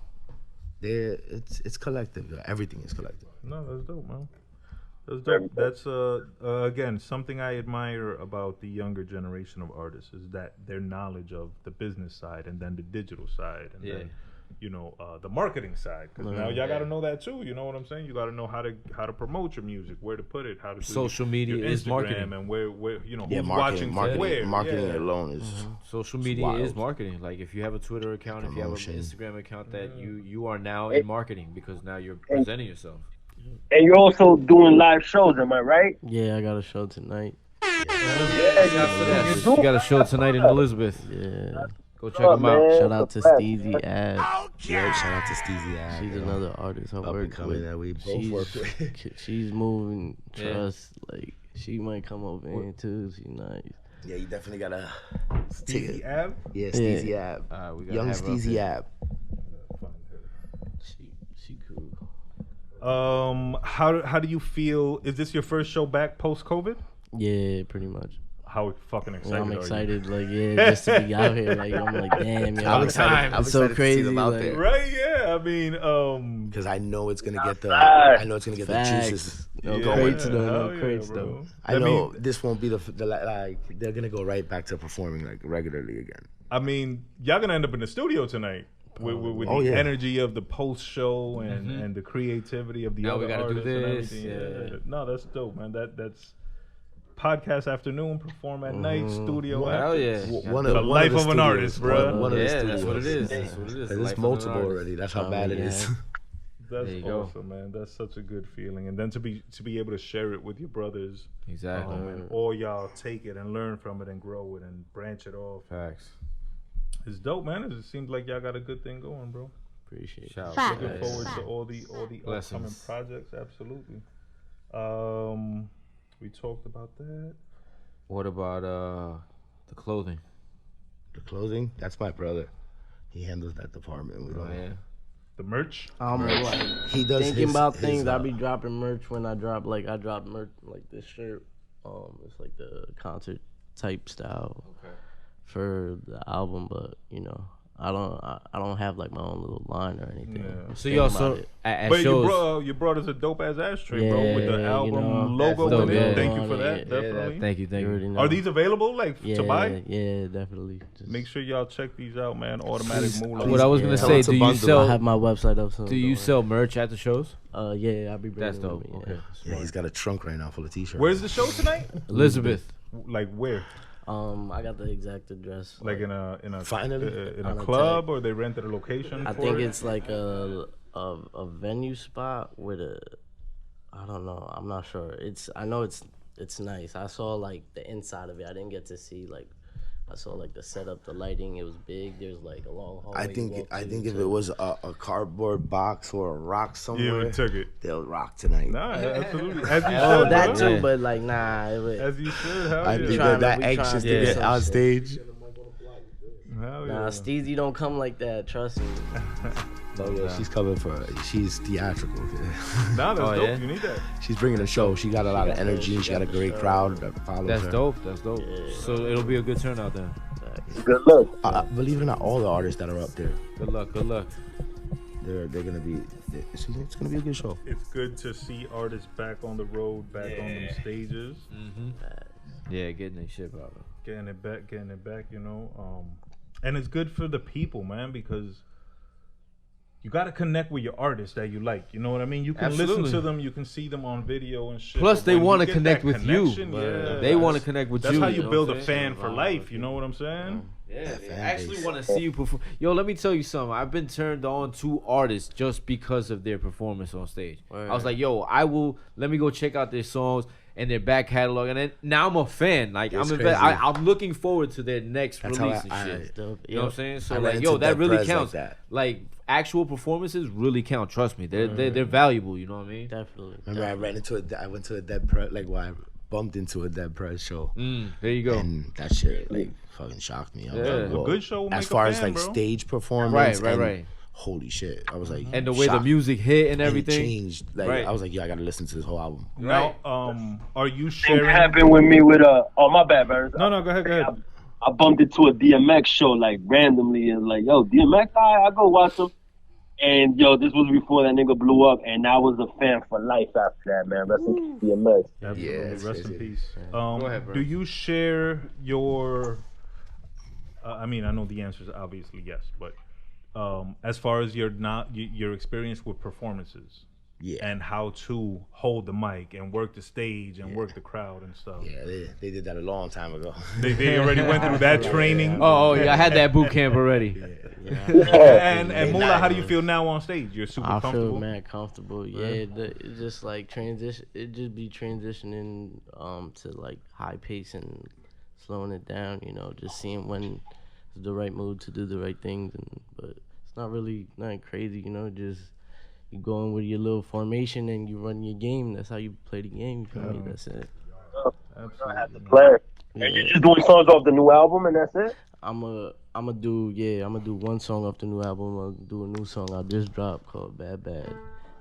it's collective. Everything is collective. No, that's dope, That's dope. That's again something I admire about the younger generation of artists is that their knowledge of the business side and then the digital side and then the marketing side. Because now y'all got to know that too. You know what I'm saying? You got to know how to promote your music, where to put it, how to do social media your is Instagram marketing, and where who's marketing, watching where. Marketing alone is social media is marketing. Like if you have a Twitter account, if you have an Instagram account, that you are now in marketing because now you're presenting yourself. And you're also doing live shows, am I right? Yeah, I got a show tonight. You got a show tonight in Elizabeth. Yeah. Go check them out. Shout out to Steezy Ab. Yeah, shout out to Steezy Ab. She's another artist I work with. That we both work with. She's moving. Trust. Like she might come over here too. She's nice. Yeah, you definitely gotta. Steezy Ab? Yeah, Steezy Ab. Young Steezy Ab. She cool. How do you feel? Is this your first show back post COVID? Yeah, pretty much. How fucking excited I'm are excited, like just to be out here. Like I'm like, damn, yo, I'm excited. It's so crazy. Them out like, there. Right? Yeah. I mean, because I know it's gonna get the facts. juices. No Yeah, crates though. hell No yeah, crates bro. though. I know this won't be the like they're gonna go right back to performing like regularly again. I mean, y'all gonna end up in the studio tonight with the energy of the post show and the creativity of the Now other we gotta artists do and this. everything. Yeah. No, that's dope, man. That's podcast afternoon, perform at night, studio. Hell yeah. The life of an artist, bro. One of the studios. That's what it is. That's what it is. It's multiple already. That's how bad it is. That's awesome, man. That's such a good feeling, and then to be able to share it with your brothers, Exactly. and all y'all take it and learn from it and grow it and branch it off. Facts. It's dope, man. It seems like y'all got a good thing going, bro. Appreciate it. Shout out. Looking forward to all the upcoming Blessings. projects. Absolutely. We talked about that. What about the clothing? The clothing, that's my brother. He handles that department. We don't. The merch. Like He does thinking about things. his, I be dropping merch when I drop. Like I drop merch like this shirt. It's like the concert type style for the album, but I don't have like my own little line or anything. Yeah. So you also at But shows. you brought us a dope ass ashtray, bro, with the Yeah, album logo dope, in it. yeah. Thank you for that. Yeah, Definitely. Thank you. You already know. Are these available, to buy? Yeah, definitely. Just Make sure y'all check these out, man. Automatic Moola. What I was gonna Tell say, us do you I have sell? my website up soon. Do you sell merch at the shows? Yeah, I'll be bringing That's it dope. with me, Okay. Yeah, he's got a trunk right now full of t-shirts. Where's the show tonight? Elizabeth. Like where? I got the exact address. Like in a Finally? in a On a club, or they rented a location? I for think it? it's like a venue spot with I don't know. I'm not sure. I know it's nice. I saw like the inside of it. I didn't get to see like. I saw like the setup, the lighting. It was big. There's like a long hallway. I think if it was a cardboard box or a rock somewhere, we took it. they'll rock tonight. Nah, absolutely. As you should, Oh, that bro. too, but like nah. As you should. Hell I'd be yeah. that we anxious to trying to get do on some stage. Hell Nah, yeah. Steezy don't come like that. Trust me. Oh yeah, she's coming she's theatrical. Nah, that's dope. yeah? You need that. She's bringing a show. She got a lot of energy. She got a great crowd that follows That's her. dope. That's dope. So it'll be a good turnout then. Good luck. Believe it or not, all the artists that are up there, Good luck. Good luck. they're gonna be. It's gonna be a good show. It's good to see artists back on the road, back on them stages, Yeah, getting their shit out. getting it back. And it's good for the people, man, because you got to connect with your artists that you like. You know what I mean? You can Absolutely. listen to them, you can see them on video and shit. Plus, but they when want to get connect that with you. connection, yeah, They want to connect with that's you. how you know build what a I'm saying? fan for life. You know what I'm saying? Yeah, they fan actually base. want to see you perform. Yo, let me tell you something. I've been turned on to artists just because of their performance on stage. I was like, yo, let me go check out their songs and their back catalog, and then now I'm a fan. Like It's I'm crazy. I'm looking forward to their next That's release how and I- shit. Dope. You know what I'm saying? So I ran like, into yo, that Dead really Prez like counts. that. Like actual performances really count. Trust me, they're valuable. You know what I mean? Definitely. Remember, I ran into I went to a Dead Prez, I bumped into a Dead Prez show, There you go. and that shit fucking shocked me. I was Yeah. like, A whoa. good show will As make far a as fan, like bro. stage performance, Right. and holy shit, I was like, And the way the shocked. music hit and And everything. it changed. Like Right. I was like, yeah, I gotta listen to this whole album. Now, are you Thing sharing? happened with me with oh my bad, Burnz. No, go ahead. I bumped into a DMX show like randomly and like, yo, DMX, I go watch him. And yo, this was before that nigga blew up, and I was a fan for life after that, man. Rest in peace, DMX. Absolutely. Rest in peace. Go ahead, bro. Do you share your? I mean, I know the answer is obviously yes, but as far as your experience with performances, and how to hold the mic and work the stage and work the crowd and stuff. Yeah, they did that a long time ago. They already went through that training. Oh, yeah, I had that boot camp already. And Moola, how do you feel now on stage? You're super comfortable? I feel mad comfortable. Yeah, it's just like transition. It just be transitioning to like high pace and slowing it down. You know, just seeing when it's the right mood to do the right things. But it's not really nothing crazy. You know, just you go in with your little formation and you run your game. That's how you play the game. You feel me? That's it. I have to play. And you're just doing songs off the new album, and that's it. I'ma do one song off the new album. I'll do a new song I just dropped called Bad Bad.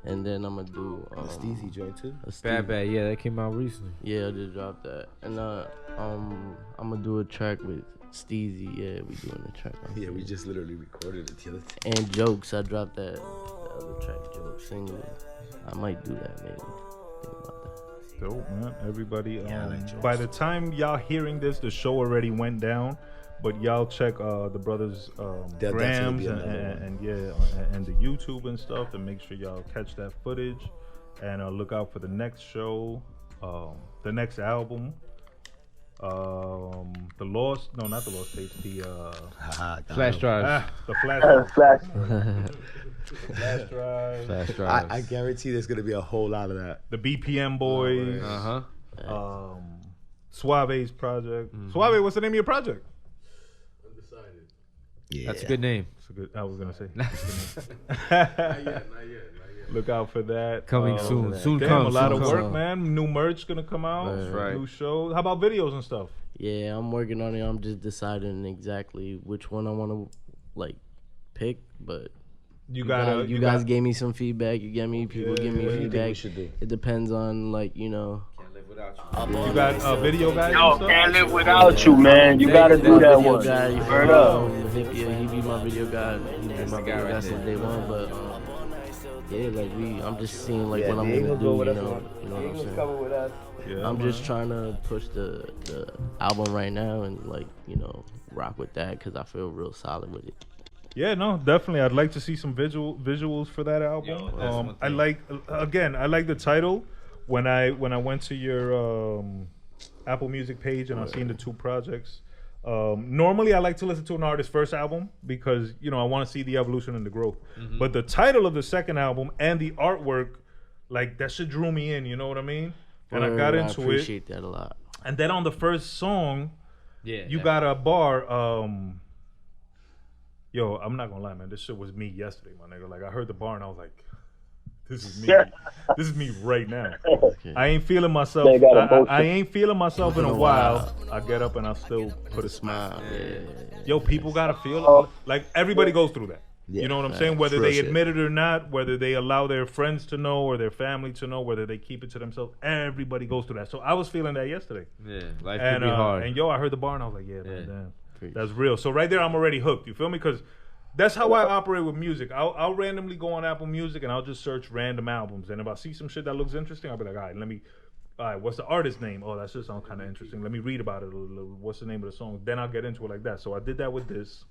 And then I'ma do Steezy joint too. Bad, yeah, that came out recently. Yeah, I just dropped that. And I'ma do a track with Steezy. Yeah, we doing a track. Yeah, we just literally recorded it the other day. And Jokes, I dropped that the other track, Jokes single. I might do that maybe. Think about that. Dope, man. Everybody, by the time y'all hearing this, the show already went down. But y'all check the brothers' grams and the YouTube and stuff, and make sure y'all catch that footage, and look out for the next show, the next album, not the Lost Tapes, the Flash drive. The Flash Flash. Flash drive. Flash drive. I guarantee there's gonna be a whole lot of that. The BPM boys. Suave's project. Suave, what's the name of your project? Yeah. That's a good name. I was gonna say. Not yet. Look out for that. Coming soon. Soon damn, comes. a lot soon of work, comes. man. New merch gonna come out. That's right. New shows. How about videos and stuff? Yeah, I'm working on it. I'm just deciding exactly which one I want to like pick, but you guys gave me some feedback. You get me? People give me feedback. It depends on like, you know. You got video guys? Yo, can't live without you, man. You gotta do that one. Word up. He be my video guy. He be my video guy since day one. But yeah, like I'm just seeing like what I'm gonna do. You know what I'm saying? Yeah, I'm just trying to push the album right now and like, you know, rock with that because I feel real solid with it. Yeah, no, definitely. I'd like to see some visuals for that album. I like the title. When I went to your Apple Music page and I seen the two projects, normally I like to listen to an artist's first album because, you know, I want to see the evolution and the growth. But the title of the second album and the artwork, like that shit drew me in, you know what I mean? And I got into it. I appreciate that a lot. And then on the first song, you Yeah. got a bar. Yo, I'm not gonna lie, man. This shit was me yesterday, my nigga. Like I heard the bar and I was like, this is me. This is me right now. Okay. I ain't feeling myself. I ain't feeling myself in a while. I get up and I still put a smile. Yeah. Yo, people gotta feel like everybody goes through that. Yeah, you know what I'm saying? Whether Real they shit. admit it or not, whether they allow their friends to know or their family to know, whether they keep it to themselves, everybody goes through that. So I was feeling that yesterday. Yeah, life can be hard. And yo, I heard the bar and I was like, yeah. Man, damn, that's real. So right there, I'm already hooked. You feel me? Because that's how I operate with music. I'll randomly go on Apple Music and I'll just search random albums. And if I see some shit that looks interesting, I'll be like, all right, what's the artist's name? Oh, that shit sounds kind of interesting. Let me read about it a little. What's the name of the song? Then I'll get into it like that. So I did that with this.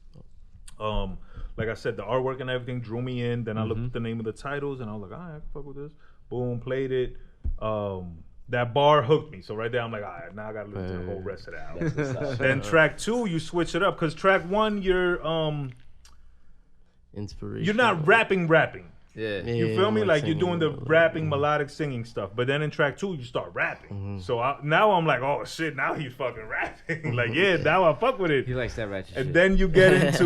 Like I said, the artwork and everything drew me in. Then I looked at the name of the titles and I was like, all right, I can fuck with this. Boom, played it. That bar hooked me. So right there, I'm like, all right, now I got to listen to the whole rest of the album. Then track 2, you switch it up. Because track 1, you're... Inspiration. You're not rapping. Yeah. You feel me? Like you're doing the rapping, melodic singing stuff. But then in track 2, you start rapping. So now I'm like, oh shit, now he's fucking rapping. Like, yeah, now I fuck with it. He likes that ratchet And shit. then you get into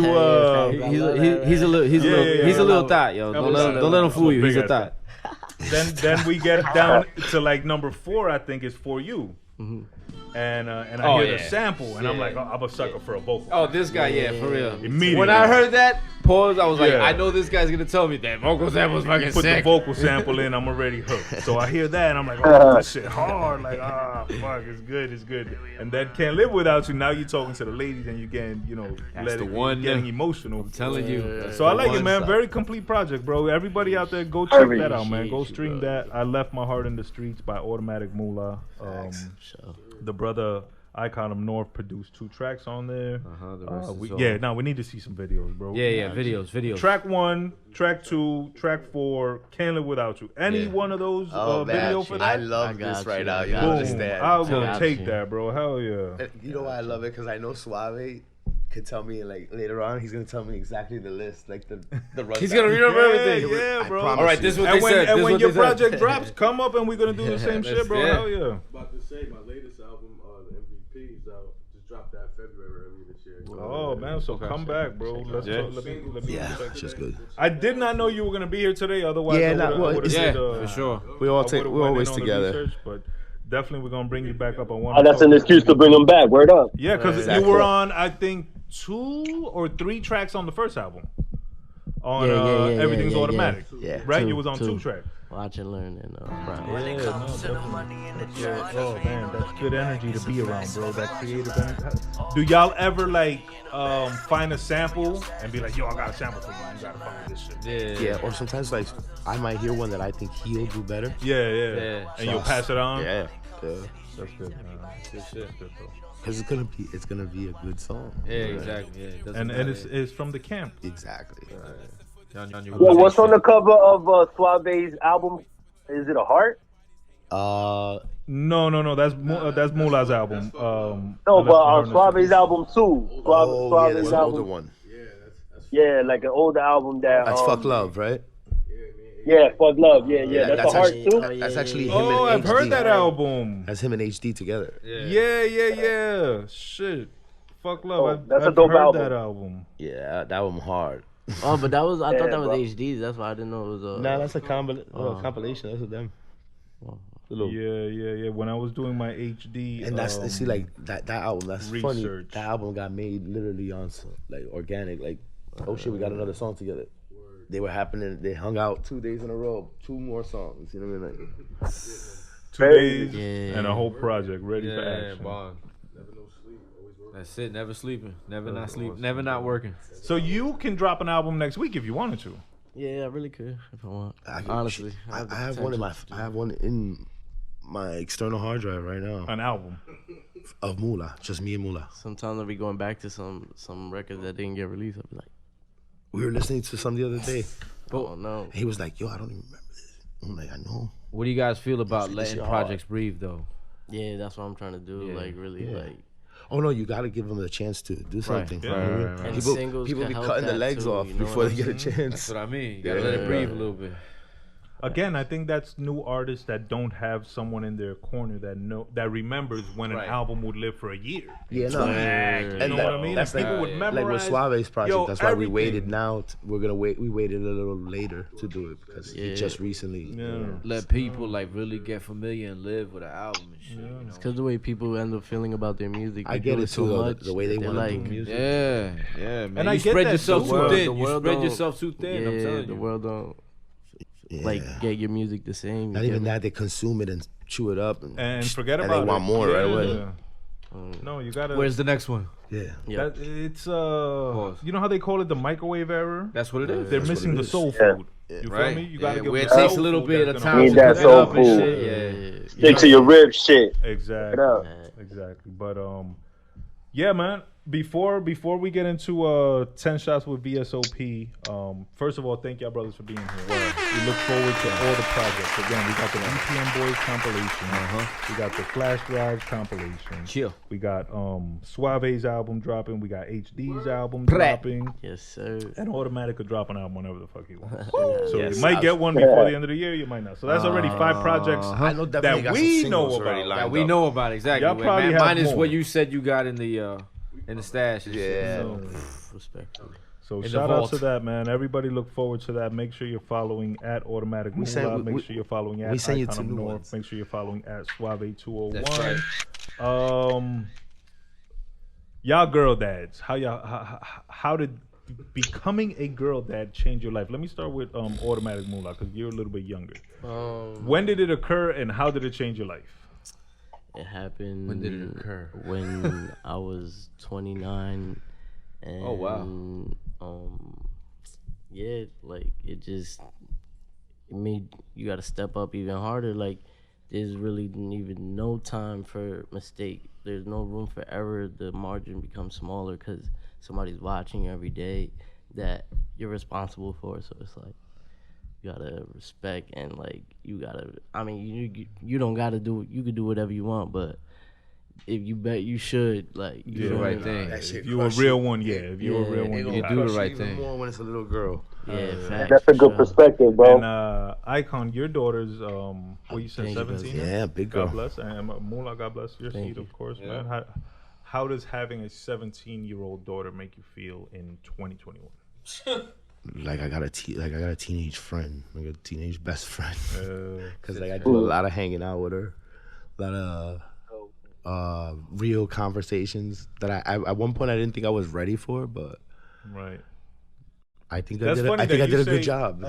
he's a little thought, yo. Don't let him fool you. He's a big thought. then we get down to like number 4, I think is For You. and I Oh, hear the yeah. sample, and I'm like, I'm a sucker for a vocal. Oh, this guy, yeah, for real. Immediately. When I heard that, pause, I was like, Yeah. I know this guy's gonna tell me that vocal sample's fucking Put the sick. vocal sample in, I'm already hooked. So I hear that, and I'm like, oh, this shit hard. Like, fuck, it's good, it's good. And then Can't Live Without You, now you're talking to the ladies, and you getting, That's the one. getting emotional. I'm telling you. So I like it, man. Very complete project, bro. Everybody out there, go check that out, man. Go stream that. I Left My Heart in the Streets by Automatic Mula. The brother IconUpNorth produced 2 tracks on there. We need to see some videos, bro. Yeah, videos. Track 1, track 2, track 4, Can't Live Without You. Any one of those video for that? I love this right now. You Boom. understand? I will take that, bro. Hell yeah. You know why I love it? Because I know Suave could tell me, like, later on, he's going to tell me exactly the list, like the rundown. He's gonna remember everything. Yeah, bro. All right, this is what they said. And This when what your they said. project drops, come up and we're going to do the same shit, bro. Yeah. Hell yeah. About to say my latest album, the MVP's out. Just dropped that February earlier this year. Oh, man. So come back, bro. Let's talk. Let me Yeah, check it's just today. good. I did not know you were going to be here today. Otherwise, Yeah, I well, would've Yeah, did, for sure. We're always on the together. research, but definitely we're going to bring you back up on one. Oh, that's an excuse to bring them back. Word up. Yeah, because Exactly. you were on, I think, 2 or 3 tracks on the first album. On Everything's Automatic. Yeah. Right? You was on 2 tracks. Watch and learn and Brown. Yeah, no, definitely. Oh man, that's good energy to be around, bro. That creative energy. Do y'all ever like find a sample and be like, yo, I got a sample for you. You gotta fuck with this shit. Yeah, or sometimes, like, I might hear one that I think he'll do better. Yeah. And you'll pass it on. Yeah. That's good, man. Good shit. Good, bro. Because it's gonna be a good song. Yeah, exactly. Yeah, it doesn't And matter. it's from the camp. Exactly. Well, what's on the cover of Suave's album? Is it a heart? No. That's Mula's album. No, but on Suave's album too. Yeah, that's an older one. Yeah, like an older album that. That's Fuck Love, right? Yeah, Fuck Love. Yeah. That's a heart too. That's actually him Oh, and I've heard HD. that album. That's him and HD together. Yeah. Shit. Fuck Love. Oh, I've that's a heard dope album. that album. Yeah, that one hard. Oh, but that was I thought that was bro. HD. That's why I didn't know it was a. Nah, that's a compilation. That's with them. Little. Yeah. When I was doing my HD, And that's see, like that album. That's funny. research. That album got made literally on like organic. Like, oh shit, we got another song together. They were happening. They hung out 2 days in a row. 2 more songs. You know what I mean? Like, 2 days Yeah. and a whole project ready for action. Bond. That's it. Never sleeping. Never not sleep. Never not working. So you can drop an album next week if you wanted to. Yeah, I really could if I want. I Honestly, I have one in my. I have one in my external hard drive right now An album. of Moola, just me and Moola. Sometimes I'll be going back to some records that didn't get released. I'll be like, We were listening to some the other day. oh no. And he was like, "Yo, I don't even remember this." I'm like, "I know." What do you guys feel about This letting shit projects breathe, though? Yeah, that's what I'm trying to do. Yeah. Like really, Yeah. like. Oh no, you gotta give them a chance to do something. Yeah. Right. And People, singles people can be help cutting the that legs too, off you know before what they get a That's chance. what I mean. You gotta let it breathe a little bit. Again, I think that's new artists that don't have someone in their corner that remembers when an Right. album would live for a year. Yeah, no. You And know that- what I mean? that's And people like- would like memorize. Like with Suave's project, Yo, that's why we everything. waited now. We're gonna wait. We waited a little later to do it because Yeah. it just recently. Yeah. Let people like really get familiar and live with an album and shit. You know? Because the way people end up feeling about their music, I they get do it so too, though, much. the way they they're want to like, do music. Yeah, man. And I you get spread that, yourself too. too Well, thin. the You world spread don't- yourself too thin. I'm Yeah, telling the you. world don't Yeah. like get your music the same. Not you even get me? that, they consume it and chew it up, And forget and about it. they want more right away. Yeah. No, you gotta. Where's the next one? Yeah. Yeah. That, it's you know how they call it the microwave era? That's what it is. They're That's missing what the it is. soul Yeah. food. You Right. feel me? You gotta Yeah, give where it them takes soul a little food bit that's of gonna time Need to that cook it soul up and food. shit. Yeah. Stick to your rib shit. Exactly. What up? Exactly. But yeah, man. Before we get into 10 shots with VSOP, first of all, thank y'all brothers for being here. We look forward to all the projects. Again, we got the BPM Boyz compilation. We got the Flash Drive compilation. Chill. We got Suave's album dropping. We got HD's album Prat. dropping. Yes, sir. And Automatic could drop an album whenever the fuck he wants. So Yes, you might get one before the end of the year. You might not. So that's already 5 projects I know definitely that got we some know singles already about. lined That we up. know about exactly. Y'all probably have Minus more. what you said you got in the stash. And shit, Yeah. so. Respectfully. So the shout out vault. to that, man. Everybody look forward to that. Make sure you're following at Automatic We sent- Moola. we- Make sure you're following at we sent you 2 new IconUpNorth. ones. Make sure you're following at Suave201. That's right. Y'all girl dads. How did becoming a girl dad change your life? Let me start with automatic Mula because you're a little bit younger. When did it occur and how did it change your life? It happened. When did it occur? When I was 29. And, oh wow. Yeah, like it made you got to step up even harder. Like there's really even no time for mistake. There's no room for error. The margin becomes smaller because somebody's watching you every day that you're responsible for. So it's like you gotta respect and like you gotta. I mean, you don't gotta do. You could do whatever you want, but if you bet you should, like do the right thing. If you a real one, If you a real one, you do the right thing. More when it's a little girl. Yeah, that's a good perspective, bro. And Icon, your daughter's what you said, 17? Yeah, big girl. God bless. And Moola, God bless your seed, of course, man. How does having a 17-year-old daughter make you feel in 2021? Like I got a teenage friend, like a teenage best friend. Because like I do a lot of hanging out with her, a lot of real conversations that I at one point I didn't think I was ready for, but right. I think I did a good job.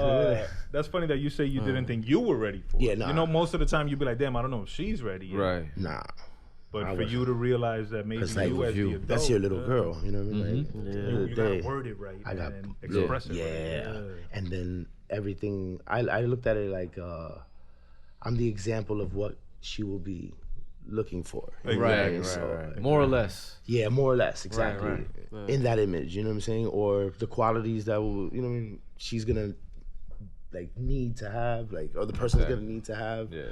That's funny that you say you didn't think you were ready for it. Yeah, nah. You know, most of the time you'd be like, damn, I don't know if she's ready yet. Right. Nah. But for you to realize that maybe like, you as the adult, that's your little girl, you know what I mean? Like, you gotta word it right and express it right. And then everything, I looked at it like I'm the example of what she will be looking for. Right. More or less. Yeah, more or less, exactly. Right. In that image, you know what I'm saying? Or the qualities that will, you know what I mean, she's gonna like need to have, like, or the person's gonna need to have. Yeah.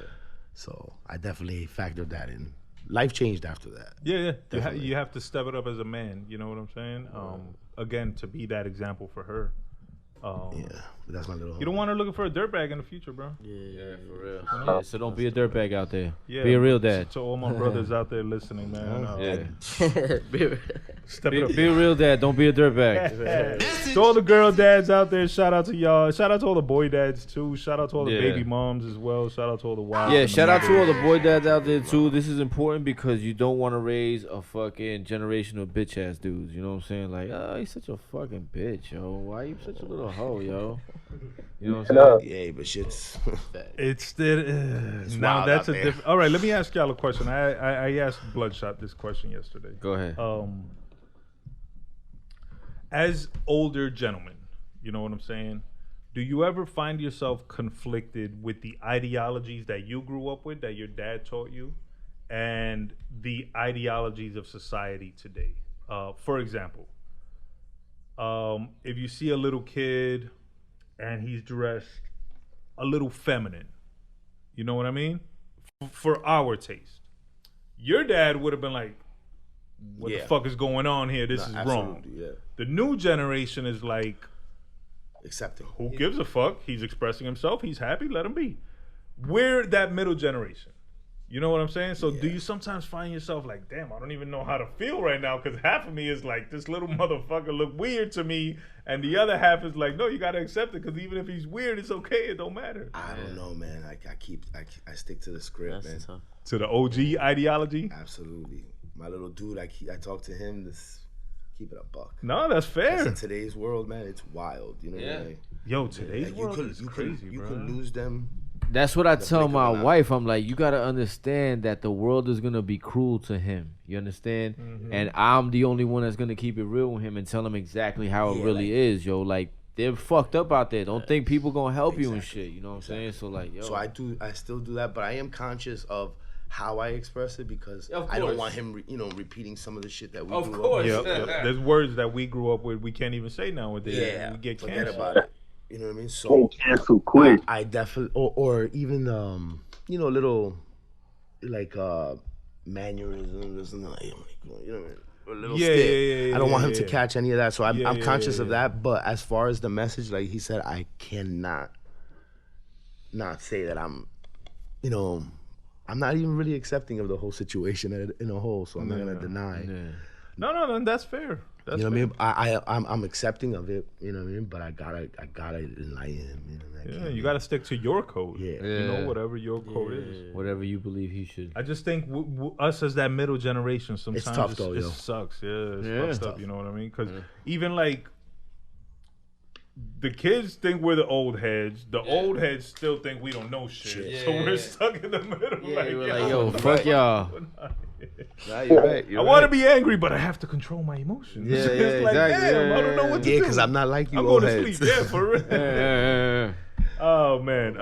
So I definitely factored that in. Life changed after that. Yeah. You have to step it up as a man. You know what I'm saying? Again, to be that example for her. That's my little. You don't want her looking for a dirtbag in the future, bro. Yeah, for real. Yeah, so don't be a dirtbag out there. Yeah, be a real dad. To all my brothers out there listening, man. Step it up. Be a real dad. Don't be a dirtbag. To all the girl dads out there, shout out to y'all. Shout out to all the boy dads too. Shout out to all the baby moms as well. Shout out to all the wives. Yeah, shout out to all the boy dads out there too. This is important because you don't want to raise a fucking generation of bitch ass dudes. You know what I'm saying? Like, oh, he's such a fucking bitch, yo. Why you such a little hoe, yo? You know what I'm saying? Yeah, but shit's. It's now that's a different. All right, let me ask y'all a question. I asked Bludshot this question yesterday. Go ahead. As older gentlemen, you know what I'm saying? Do you ever find yourself conflicted with the ideologies that you grew up with, that your dad taught you, and the ideologies of society today? For example, if you see a little kid and he's dressed a little feminine, you know what I mean? For our taste. Your dad would have been like, what the fuck is going on here? This is wrong. Yeah. The new generation is like, accepting. Who gives a fuck? He's expressing himself. He's happy. Let him be. We're that middle generation. You know what I'm saying? So do you sometimes find yourself like, damn, I don't even know how to feel right now because half of me is like, this little motherfucker look weird to me, and the other half is like, no, you got to accept it because even if he's weird, it's okay. It don't matter. I don't know, man. I stick to the script, man. Tough. To the OG ideology? Absolutely. My little dude, I talk to him, this keep it a buck. No, that's fair. In today's world, man, it's wild. You know what I mean? Yo, today's world is crazy, you bro. could lose them. That's what I tell my wife. I'm like, you gotta understand that the world is gonna be cruel to him. You understand? Mm-hmm. And I'm the only one that's gonna keep it real with him and tell him exactly how it really is, yo. Like, they're fucked up out there. Don't think people gonna help you and shit. You know what I'm saying? So like, yo. So I still do that, but I am conscious of how I express it because I don't want him, repeating some of the shit that we grew up with. Yep. There's words that we grew up with we can't even say nowadays. Yeah, we get forget canceled. about it. You know what I mean? So cancel quick. I definitely, or even little like mannerisms and like, you know what I mean? Or a little stick. I don't want him to catch any of that. So I'm conscious of that. But as far as the message, like he said, I cannot not say that I'm not even really accepting of the whole situation in a whole, so I'm not gonna deny. No, that's fair. That's You know what I mean? I'm accepting of it. You know what I mean? But I gotta enlighten him. You know, You gotta stick to your code. Yeah. You know, whatever your code is. Whatever you believe he should. I just think us as that middle generation sometimes It's tough though, it yo. sucks. Yeah, It's fucked up. You know what I mean? Because even like the kids think we're the old heads. The old heads still think we don't know shit. So we're stuck in the middle. We're like, yo, fuck y'all. Nah, you're right. I want to be angry, but I have to control my emotions. Yeah, It's like, exactly. damn, I don't know what to do. Yeah, because I'm not like you I'm old going to heads. sleep. Yeah, for real. Yeah. Oh man,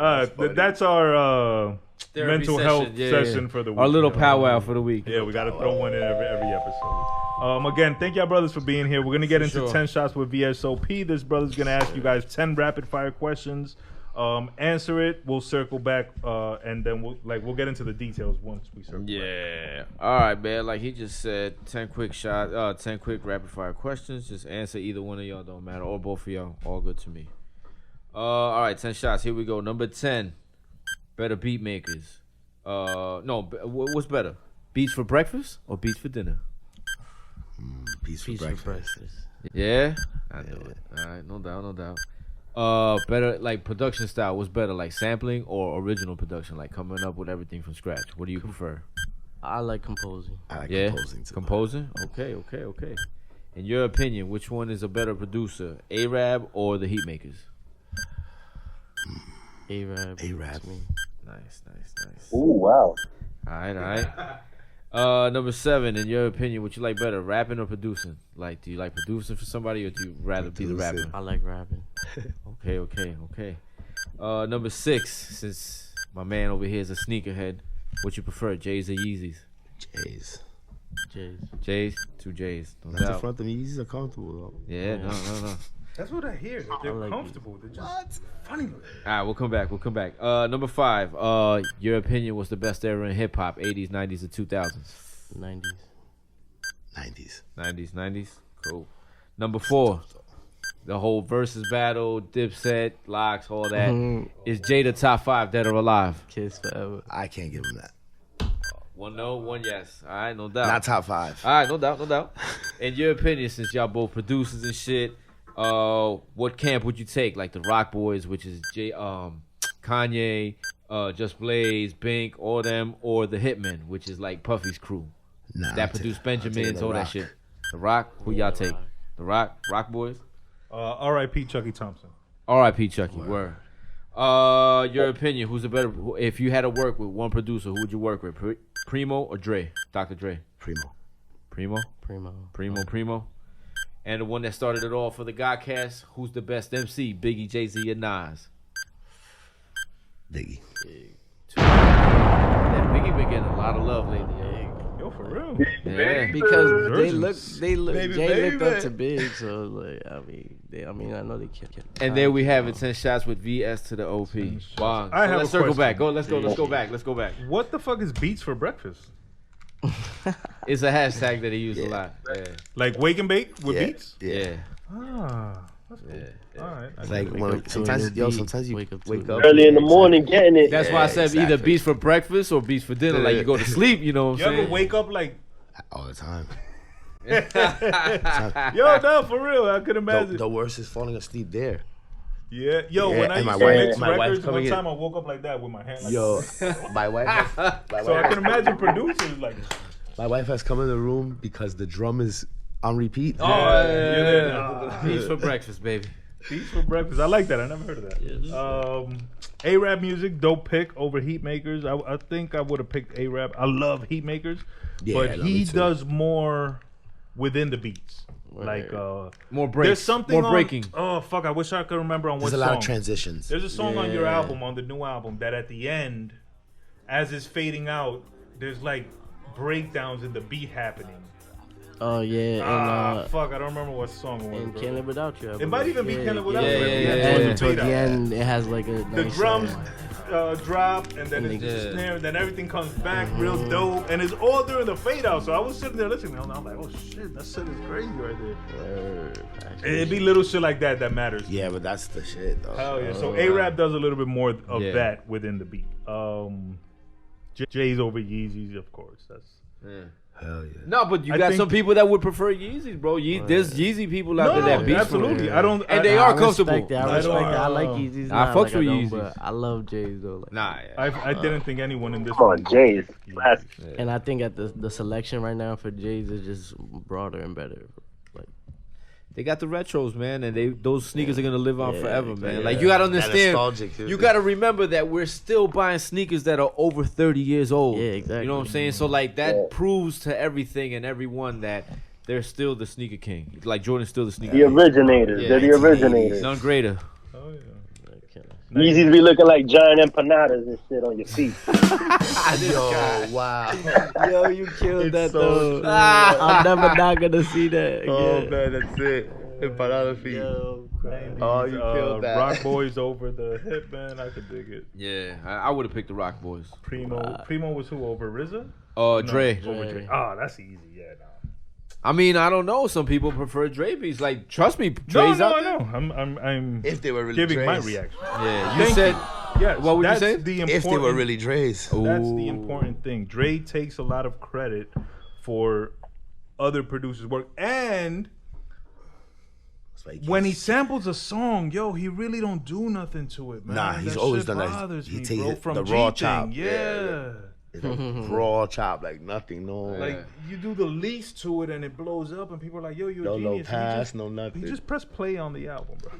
that's our Therapy mental session, health yeah. session for the week. Our little you know? powwow for the week. Yeah, we got to throw one in every episode. Again, thank y'all brothers for being here. We're gonna get into 10 shots with VSOP. This brother's gonna ask you guys 10 rapid fire questions. Answer it. We'll circle back, and then we'll get into the details once we circle back. Yeah. All right, man. Like he just said, 10 quick rapid fire questions. Just answer either one of y'all, don't matter, or both of y'all. All good to me. All right, 10 shots. Here we go. Number 10. Better beat makers. No, what's better? Beats for breakfast or beats for dinner? Peace for breakfast. Yeah, I know it. All right, no doubt. Better like production style. What's better, like sampling or original production, like coming up with everything from scratch? What do you prefer? I like composing. I like Yeah, composing too. composing. Okay. In your opinion, which one is a better producer, Arab or the Heatmakers? Arab. Nice. Ooh, wow. All right. Number 7, in your opinion, what you like better, rapping or producing? Like, do you like producing for somebody or do you rather be the rapper? I like rapping. Okay. Number 6, since my man over here is a sneakerhead, what you prefer, J's or Yeezys? J's, 2 J's. No That's in doubt. front of me. These are comfortable though. Yeah, no. That's what I hear. That they're comfortable. They're just funny. All right, we'll come back. Number 5, your opinion was the best era in hip hop, 80s, 90s, or 2000s? 90s. Cool. Number 4, the whole versus battle, Dipset, Locks, all that. Is Jada top 5, dead or alive? Kiss forever. I can't give him that. 1 no, 1 yes. All right, no doubt. Not top 5. All right, no doubt. In your opinion, since y'all both producers and shit, what camp would you take? Like the Rock Boys, which is Kanye, Just Blaze, Bink, all them, or the Hitmen, which is like Puffy's crew that produced Benjamins, all that shit. The Rock, who y'all take? The Rock Boys. R.I.P. Chucky Thompson. R.I.P. Chucky. Word. Your opinion, who's the better? If you had to work with one producer, who would you work with? Primo or Dre? Dr. Dre. Primo. And the one that started it all for the Godcast, who's the best MC? Biggie, Jay-Z, or Nas? Biggie. Yeah, Biggie been getting a lot of love lately. Yo, for real. Yeah. Because they look. Baby, Jay looked baby. up to Big, so like I know they can. And there we have it, 10 shots with VS to the OP. Wow. I have Let's a circle question. back. Let's go back. What the fuck is beats for breakfast? It's a hashtag that he used a lot. Like wake and bake with Yeah. beats? Yeah. Ah, that's cool. All right. It's like Wake when, up to a sometimes new beat. you Wake up to wake a up Early in the morning, getting it. That's why I said either exactly. beats for breakfast or beats for dinner. Like you go to sleep, you know what You I'm ever saying? wake up like, all the time. yo, no, for real? I could imagine. The worst is falling asleep there. Yeah, yo, Yeah, when I and used my to wife- mix my wife records, coming one in- time I woke up like that with my hand. Like Yo, my wife. so I can imagine producers like, My wife has come in the room because the drum is on repeat. Beats for breakfast, baby. beats for breakfast. I like that. I never heard of that. A-Rap music, dope pick over Heatmakers. I think I would have picked A-Rap. I love Heatmakers, Yeah, but no, he me too. does more within the beats. Like More breaks. there's something more on- breaking. Oh fuck! I wish I could remember on what There's a song. lot of transitions. There's a song on your album, on the new album, that at the end, as it's fading out, there's like breakdowns in the beat happening. Oh yeah, and Fuck! I don't remember what song it was. and bro. Can't Live Without You. I It might believe. even be Can't Live Without Yeah, You. yeah, At the end, yeah, towards yeah. the And towards fade the out. end, it has like a The nice, drums drop, and then And it's they- just snare, then everything comes back real dope, and it's all during the fade out. So I was sitting there listening, and I'm like, oh shit, that shit is crazy right there. It'd be little shit like that that matters. Yeah, but that's the shit, though. Hell yeah. So A-Rap does a little bit more of Yeah. that within the beat. Jay's over Yeezys, of course. That's Hell yeah. No, but you I got think- some people that would prefer Yeezys, bro. There's Yeezy people out there that beef for absolutely. them. I don't. And they I, are comfortable. I respect that. I like Yeezys. I Nah, fucks like I with don't, Yeezys. but I love J's though. Like, Nah, I didn't think anyone in this. Come on, J's. Classic. and I think at the selection right now for J's is just broader and better. Like, they got the retros, man, and those sneakers are gonna live on forever, man. Yeah. Like you gotta That understand, nostalgic, too. you gotta remember that we're still buying sneakers that are over 30 years old. Yeah, exactly. You know what I'm saying? So like that proves to everything and everyone that they're still the sneaker king. Like Jordan's still the sneaker The king. originators. Yeah. They're the originators. None greater. Oh yeah. Yeezys be looking like giant empanadas and shit on your feet. Yo, wow. yo, you killed that so though. true. I'm never not gonna see that again. Oh man, that's it. Empanada feet. Yo, crazy. Oh, you killed that. Rock Boys over the hip, man. I could dig it. Yeah, I would have picked the Rock Boys. Primo was who over RZA? Dre. Over Dre. Oh, that's easy. Yeah, no. I mean, I don't know. Some people prefer Dre beats. Like, trust me, No, Dre's no, out I there. know. I'm If they were really giving my Dre's. reaction. Yeah, you Thank said. Yes, What would you that's say? The If they were important- really Dre's. That's the important thing. Dre takes a lot of credit for other producers' work, and when he samples a song, yo, he really don't do nothing to it, man. Nah, he's That always shit done that. bothers He me, takes bro, it- from the raw G-Thing. chop. Yeah. It's a raw chop, like nothing, no. Like you do the least to it and it blows up, and people are like, "Yo, you're no a genius." pass, no nothing. He just press play on the album, bro.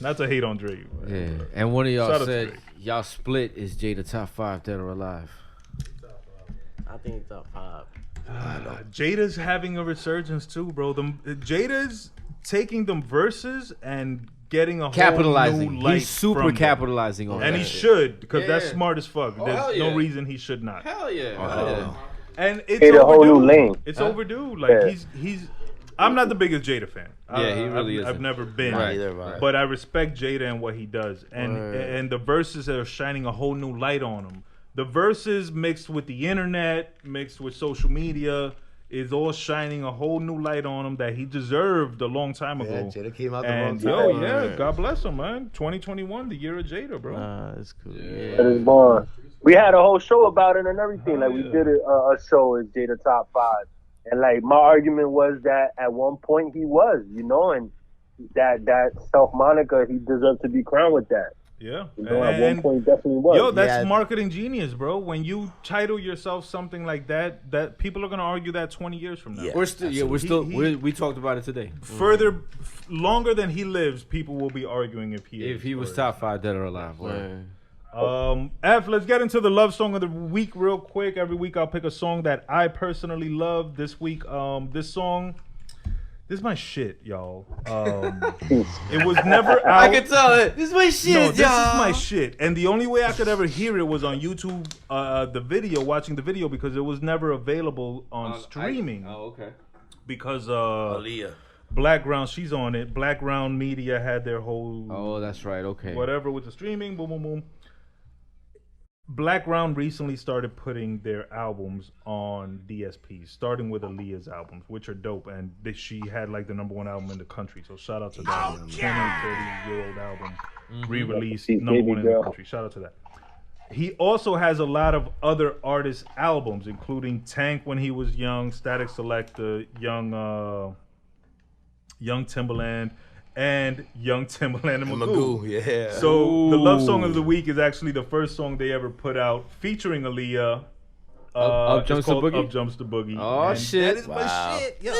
Not to hate on Dre. Yeah, and one of y'all Shout out to said Drake. y'all split is Jay the top 5 dead or alive. I think it's top 5. Jada's having a resurgence too, bro. Jada's taking them verses and getting a whole Capitalizing. new light He's super from them. capitalizing on And that he shit. should, because Yeah, that's yeah. smart as fuck. Oh, There's hell no yeah. reason he should not. Hell yeah. And it's Create a whole overdue. new lane. It's Huh? overdue. Like Yeah. he's. I'm not the biggest Jada fan. Yeah, he really I've isn't. never been. Right. Either, right. But I respect Jada and what he does, and Word. and the verses are shining a whole new light on him. The verses mixed with the internet, mixed with social media, is all shining a whole new light on him that he deserved a long time Yeah, ago. Jada came out the And wrong yo, time. yeah, God bless him, man. 2021, the year of Jada, bro. It's cool. That is born. We had a whole show about it and everything. Like we yeah. did a show as Jada Top 5, and like my argument was that at one point he was, you know, and that self moniker he deserved to be crowned with that. Yeah, You know, at one point he definitely was. yo, that's Yeah. marketing genius, bro. When you title yourself something like that, that people are gonna argue that 20 years from now. Yeah. We're still, we talked about it today. Further, longer than he lives, people will be arguing if he If he was top 5 dead or alive. Word. F, let's get into the love song of the week real quick. Every week I'll pick a song that I personally love. This week, this is my shit, y'all. It was never out. I can tell it. This is my shit, No, this y'all. is my shit. And the only way I could ever hear it was on YouTube, watching the video, because it was never available on streaming. okay. Because Aaliyah. Blackground, she's on it. Blackground Media had their whole Oh, that's right. Okay. whatever with the streaming, boom, boom, boom. Blackground recently started putting their albums on DSPs, starting with Aaliyah's albums, which are dope, and she had like the #1 album in the country. So shout out to that 20, 30-year-old album, re-released Baby #1 in the girl. country. Shout out to that. He also has a lot of other artists' albums, including Tank when he was young, Static Selector, Young Timbaland, and Young Timbaland and Magoo. Magoo, yeah. So the love song of the week is actually the first song they ever put out featuring Aaliyah. Up It's Jumps the called Boogie? Up Jumps the Boogie. Oh, And shit. That is Wow. my shit, yo.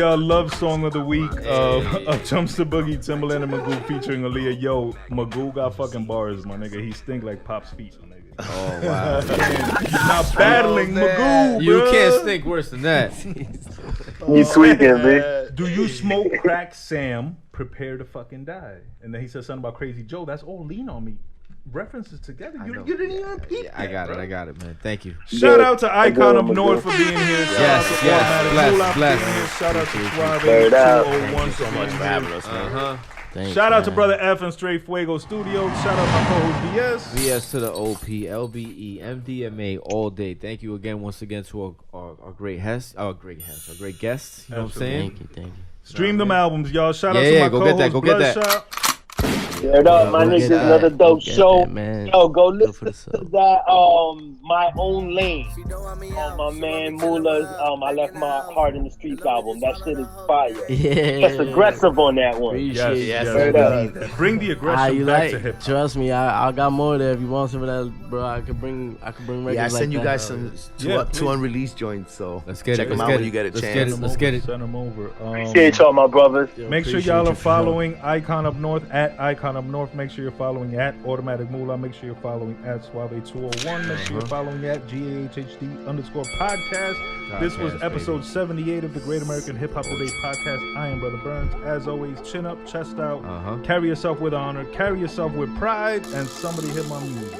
Love song of the week of Jumpster Boogie, Timbaland and Magoo featuring Aaliyah. Yo, Magoo got fucking bars, my nigga. He stink like Pop's feet, my nigga. Oh wow! He's not battling Magoo, You bruh. can't stink worse than that. He's tweaking, man. Do you smoke crack, Sam? Prepare to fucking die. And then he said something about Crazy Joe. That's all Lean on Me references together. You didn't even peep I got it, man. Thank you. Shout out to Icon Up North for being here. Shout Yes, bless. Shout out to Suave Word up. 201 So much for having us, man. Shout out to Brother F and Straight Fuego Studios. Shout out to my co-host VS. VS to the OP, LBE, MDMA all day. Thank you again, once again, to our great guest. Our great guest. You know what I'm saying? Thank you. Stream them albums, y'all. Shout out to my co-host Bludshot. Word up, my niggas, another dope show. Man. Yo, go listen the to sub. that My Own Lane. My man Mula's I Left My Heart in the Streets album. That shit is fire. Yeah. That's aggressive on that one. Appreciate Yes, it. Word up. Bring the aggression you back to hip hop. Trust me, I got more there. If you want some of that, bro, I could bring records. Yeah, I send like you that. guys some two unreleased joints, so Let's get check it. them Let's out get when it. you get a Let's chance. get it. Let's get it. Send them over. Appreciate y'all, my brothers. Make sure y'all are following Icon Up North at Icon Up North. Make sure you're following at Automatic Moola. Make sure you're following at Suave201. Make sure you're following at GAHHD_podcast. This was episode 78 of the Great American Hip Hop Debate Podcast. I am Brother Burnz. As always, chin up, chest out. Carry yourself with honor. Carry yourself with pride. And somebody hit my music.